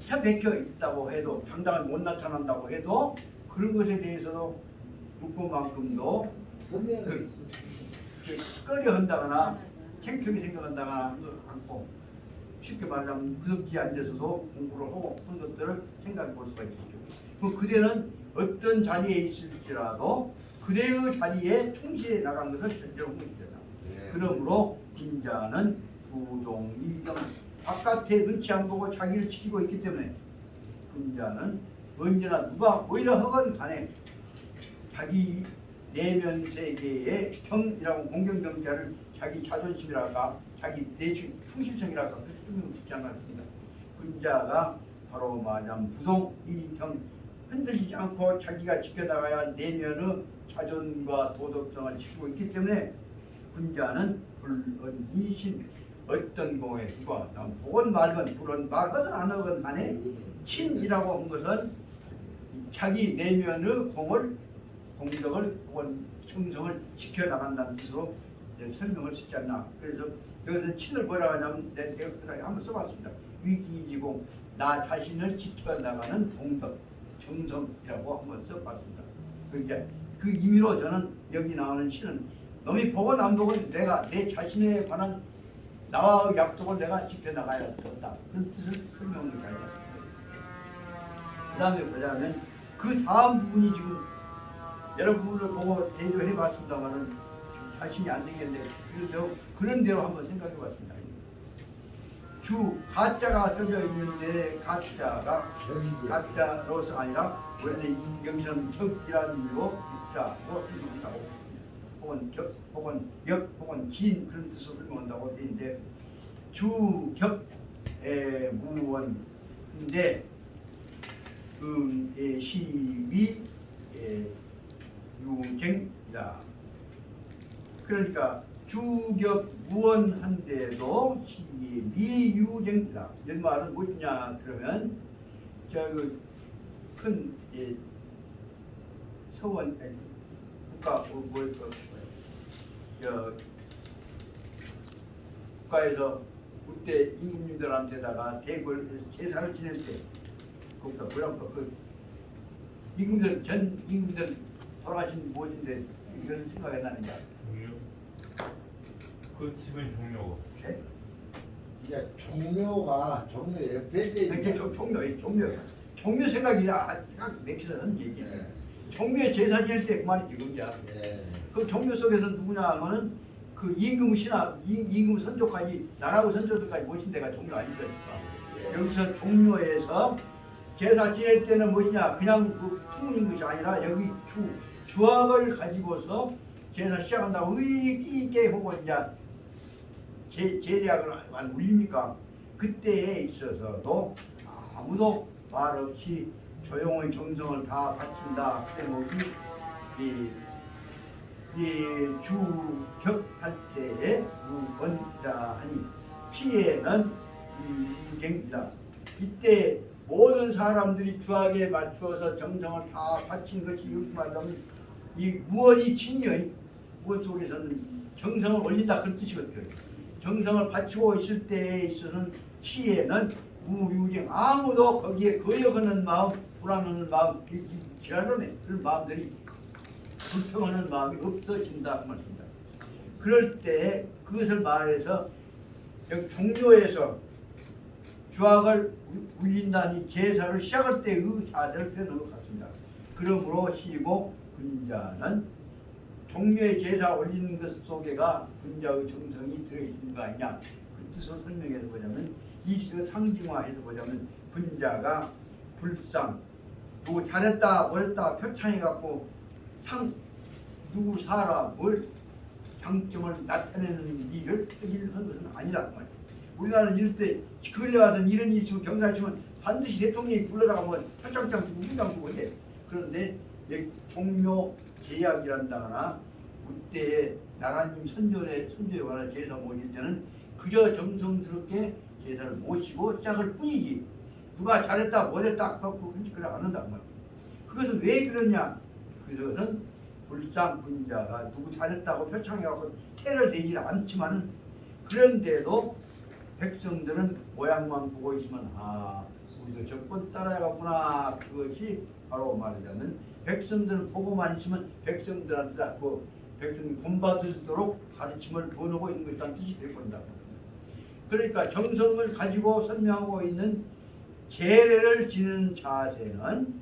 참 박혀 있다고 해도 당당히 못 나타난다고 해도 그런 것에 대해서도 묵고만큼도 서명이 꺼려 한다거나 창피하게 생각한다거나 하는 걸 않고 쉽게 말하자면 구석지에 앉아서도 공부를 하고 그런 것들을 생각해 볼 수가 있겠죠. 그 그대는 어떤 자리에 있을지라도 그대의 자리에 충실해 나가는 것을 전제로 하고 있잖아. 그러므로 군자는 부동이경 바깥에 눈치 안 보고 자기를 지키고 있기 때문에 군자는 언제나 누가 오히려 허건 간에 자기 내면 세계의 경이라고 공경경자를 자기 자존심이랄까 자기 내충 충실성이랄까 그래서 좀 죽지 않았습니다. 군자가 바로 말하자면 부동 이 경 흔들리지 않고 자기가 지켜나가야 내면의 자존과 도덕성을 지키고 있기 때문에 군자는 불언이신 어떤 공에 누가 보건 말건 불언 말하든 안 하건 간에 친이라고 한 것은 자기 내면의 공덕을 혹은 충성을 지켜나간다는 뜻으로 설명을 쓰지 않나. 그래서 여기서 친을 뭐라고 하냐면 내가 한번 써봤습니다. 위기지공 나 자신을 지켜나가는 공덕 정성이라고 한번 써봤습니다. 그러니까 그 의미로 저는 여기 나오는 신은 너희 보건 안 보건 내가 내 자신에 관한 나와 약속을 내가 지켜나가야 한다. 그런 뜻을 설명을 해요. 그 다음에 보자면 그 다음 부분이 지금 여러분을 보고 대조해 봤습니다만은 자신이 안 되겠는데 그런 대로 한번 생각해 봤습니다. 주 가짜가 써져 있는데 가짜가 가짜로서 아니라 원래 여기서는 격이라는 의미로 육자로 설명한다고 혹은 격 혹은 역 혹은 진 그런 뜻으로 설명한다고 되어 있는데 주격의 무원인데 시위 유쟁이다. 그러니까 주격 무원한데도 시위 미유쟁이다. 이 말은 무엇이냐 그러면 큰 서원 국가 국가에서 그때 임금님들한테다가 대궐 제사를 지낼 때 국가 그 임금들 전 임금들 돌아가신 무엇인데 이런 생각이 나는가? 종묘? 그 집은 종묘고. 네? 이제 종묘 옆에 이게 종묘 생각이 딱 맥히는 얘기야. 네. 종묘에 제사 지낼 때 그 말이지 그거야. 네. 그 종묘 속에서 누구냐 하면은 그 임금 신하, 임금 선조까지 나라의 선조들까지 모신 데가 종묘 아니겠습니까? 네. 여기서 종묘에서 제사 지낼 때는 뭐냐 그냥 그 추문인 것이 아니라 여기 주악을 가지고서 제사 시작한다고 의기 있게 하고 이제 제략을 안 울립니까? 그때에 있어서도 아무도 말 없이 조용히 정성을 다 바친다. 그때 이 주격할 때에 무언이라 하니 피에는 유경이다. 이때 모든 사람들이 주악에 맞추어서 정성을 다 바친 것이 여기 말하면 이 무언이 진여의 무언 속에서는 정성을 올린다 그런 뜻이거든요. 정성을 바치고 있을 때에 있어서는 시에는 무유경 아무도 거기에 거역하는 마음 불안하는 마음 지랄하네 그런 마음들이 불평하는 마음이 없어진다 그 말입니다. 그럴 때 그것을 말해서 여기 종묘에서 주악을 울린다니 제사를 시작할 때의 자세를 표현한 것 같습니다. 그러므로 시고 군자는 종묘의 제사 올리는 것 속에가 군자의 정성이 들어있는 거 아니냐 그 뜻을 설명해서 보자면 이 상징화해서 보자면 군자가 불상 누구 잘했다 못했다 표창해갖고 누구 사람을 장점을 나타내는 일을 하는 것은 아니다 그 말이에요. 우리나라는 이럴 때 근래 와서 이런 일이 있으면 경사치면 반드시 대통령이 불러다가 뭐 표창장 주고 훈장 주고 해. 그런데 종묘 제약이란다거나 그때 나라님 선조에 관한 제사 모실 때는 그저 정성스럽게 제사를 모시고 시작할 뿐이지 누가 잘했다 못했다 갖고 흔적을 안 한단 말이야. 그것은 왜 그러냐? 그것은 불상 군자가 누구 잘했다고 표창해갖고 태를 내지 않지만은 그런데도 백성들은 모양만 보고 있으면 우리도 저건 따라가구나 그것이 바로 말하자면 백성들은 보고만 있으면 백성들한테 백성이 본받을수록 가르침을 보내고 있는 것이라는 뜻이 되어버린다. 그러니까 정성을 가지고 설명하고 있는 제례를 지는 자세는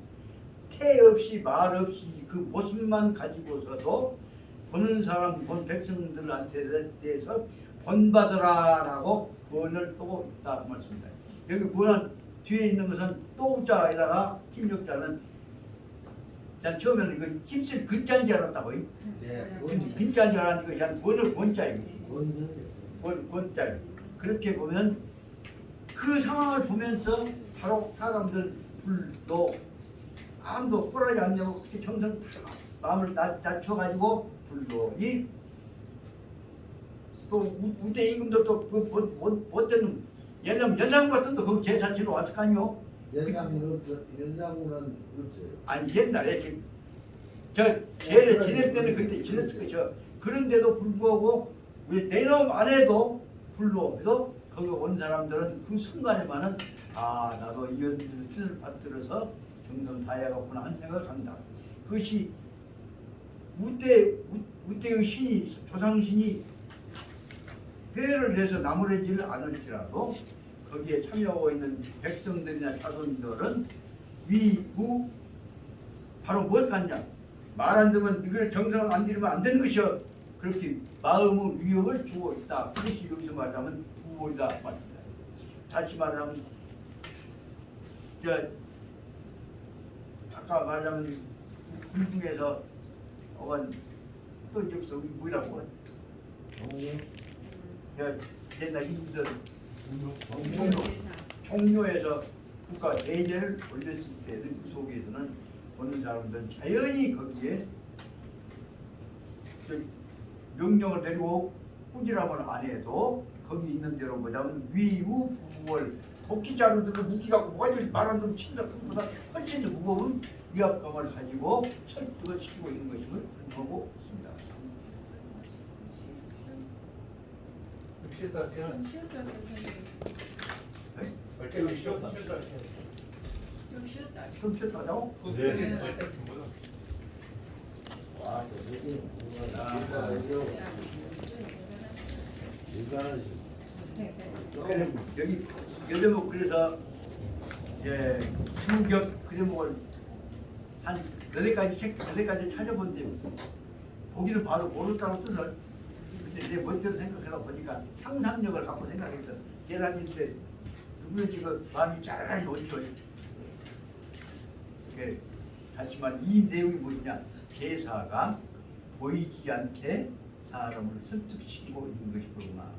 태 없이 말 없이 그 모습만 가지고서도 보는 사람 본 백성들한테 대해서 본받으라라고 구원을 하고 있다 그 말씀입니다. 여기 구원 뒤에 있는 것은 또자에다가 힘력자는 난 처음에는 이거 힘쓸 근자인 줄 알았다고. 네. 근자인 줄 알았는데 그냥 원자예요. 원 원자예요. 그렇게 보면 그 상황을 보면서 바로 사람들 불도 아무도 꼴하지 않냐고 그렇게 정성 다 마음을 낮춰가지고 불도 이또 우대 임금도 또못되는 연상 같은 거 거기 제사치로 왔을 거 아니요? 연상문은 없어요. 아니 옛날에 저 제를 지낼 때는 그때 지냈을 거죠. 그런데도 불구하고 우리 내놈 안에도 불로해서 거기 온 사람들은 그 순간에만은 아 나도 이런 뜻을 받들어서 정성 다해야겠구나 하는 생각을 한다. 그것이 우대의 신이 조상신이 회를 해서 나무래지를 않을지라도 거기에 참여하고 있는 백성들이나 자손들은 위우 바로 뭘 갖냐 말 안 들으면 이걸 정성 안 들으면 안 되는 것이여 그렇게 마음의 위협을 주고 있다. 그것이 여기서 말하면 부모이다 말입니다. 다시 말하면 아까 말하면 불중에서 또 여기서 뭐라고 옛날 힘들 종료에서 국가 대제를 올렸을 때는 그 속에서는 어느 사람들은 자연히 거기에 명령을 내리고 꾸지람을 안 해도 거기 있는 대로 보자면 위우 부월 복지자료들을 무기 갖고 뭐가 말안 좀 친다 그보다 훨씬 더 무거운 위압감을 가지고 설득을 시키고 있는 것임을 보고 있습니다. 쉬었다 하면 네? 얼른 쉬었다. 좀 쉬었다. 좀 쉬었다고? 네. 일단 좀 와, 여기 여대목 그래서 이제 수격 그 제목을 한 4가지 찾아본데 보기는 봐도 모르다고 뜻을 근데 내 멋대로 생각해서 보니까 상상력을 갖고 생각해서 계산일 때 누구의 지금 마음이 잘 오죠. 다시 말 이 내용이 뭐냐 제사가 보이지 않게 사람을 설득시키고 있는 것이 그러구나.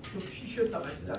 좀 쉬었다 가시다.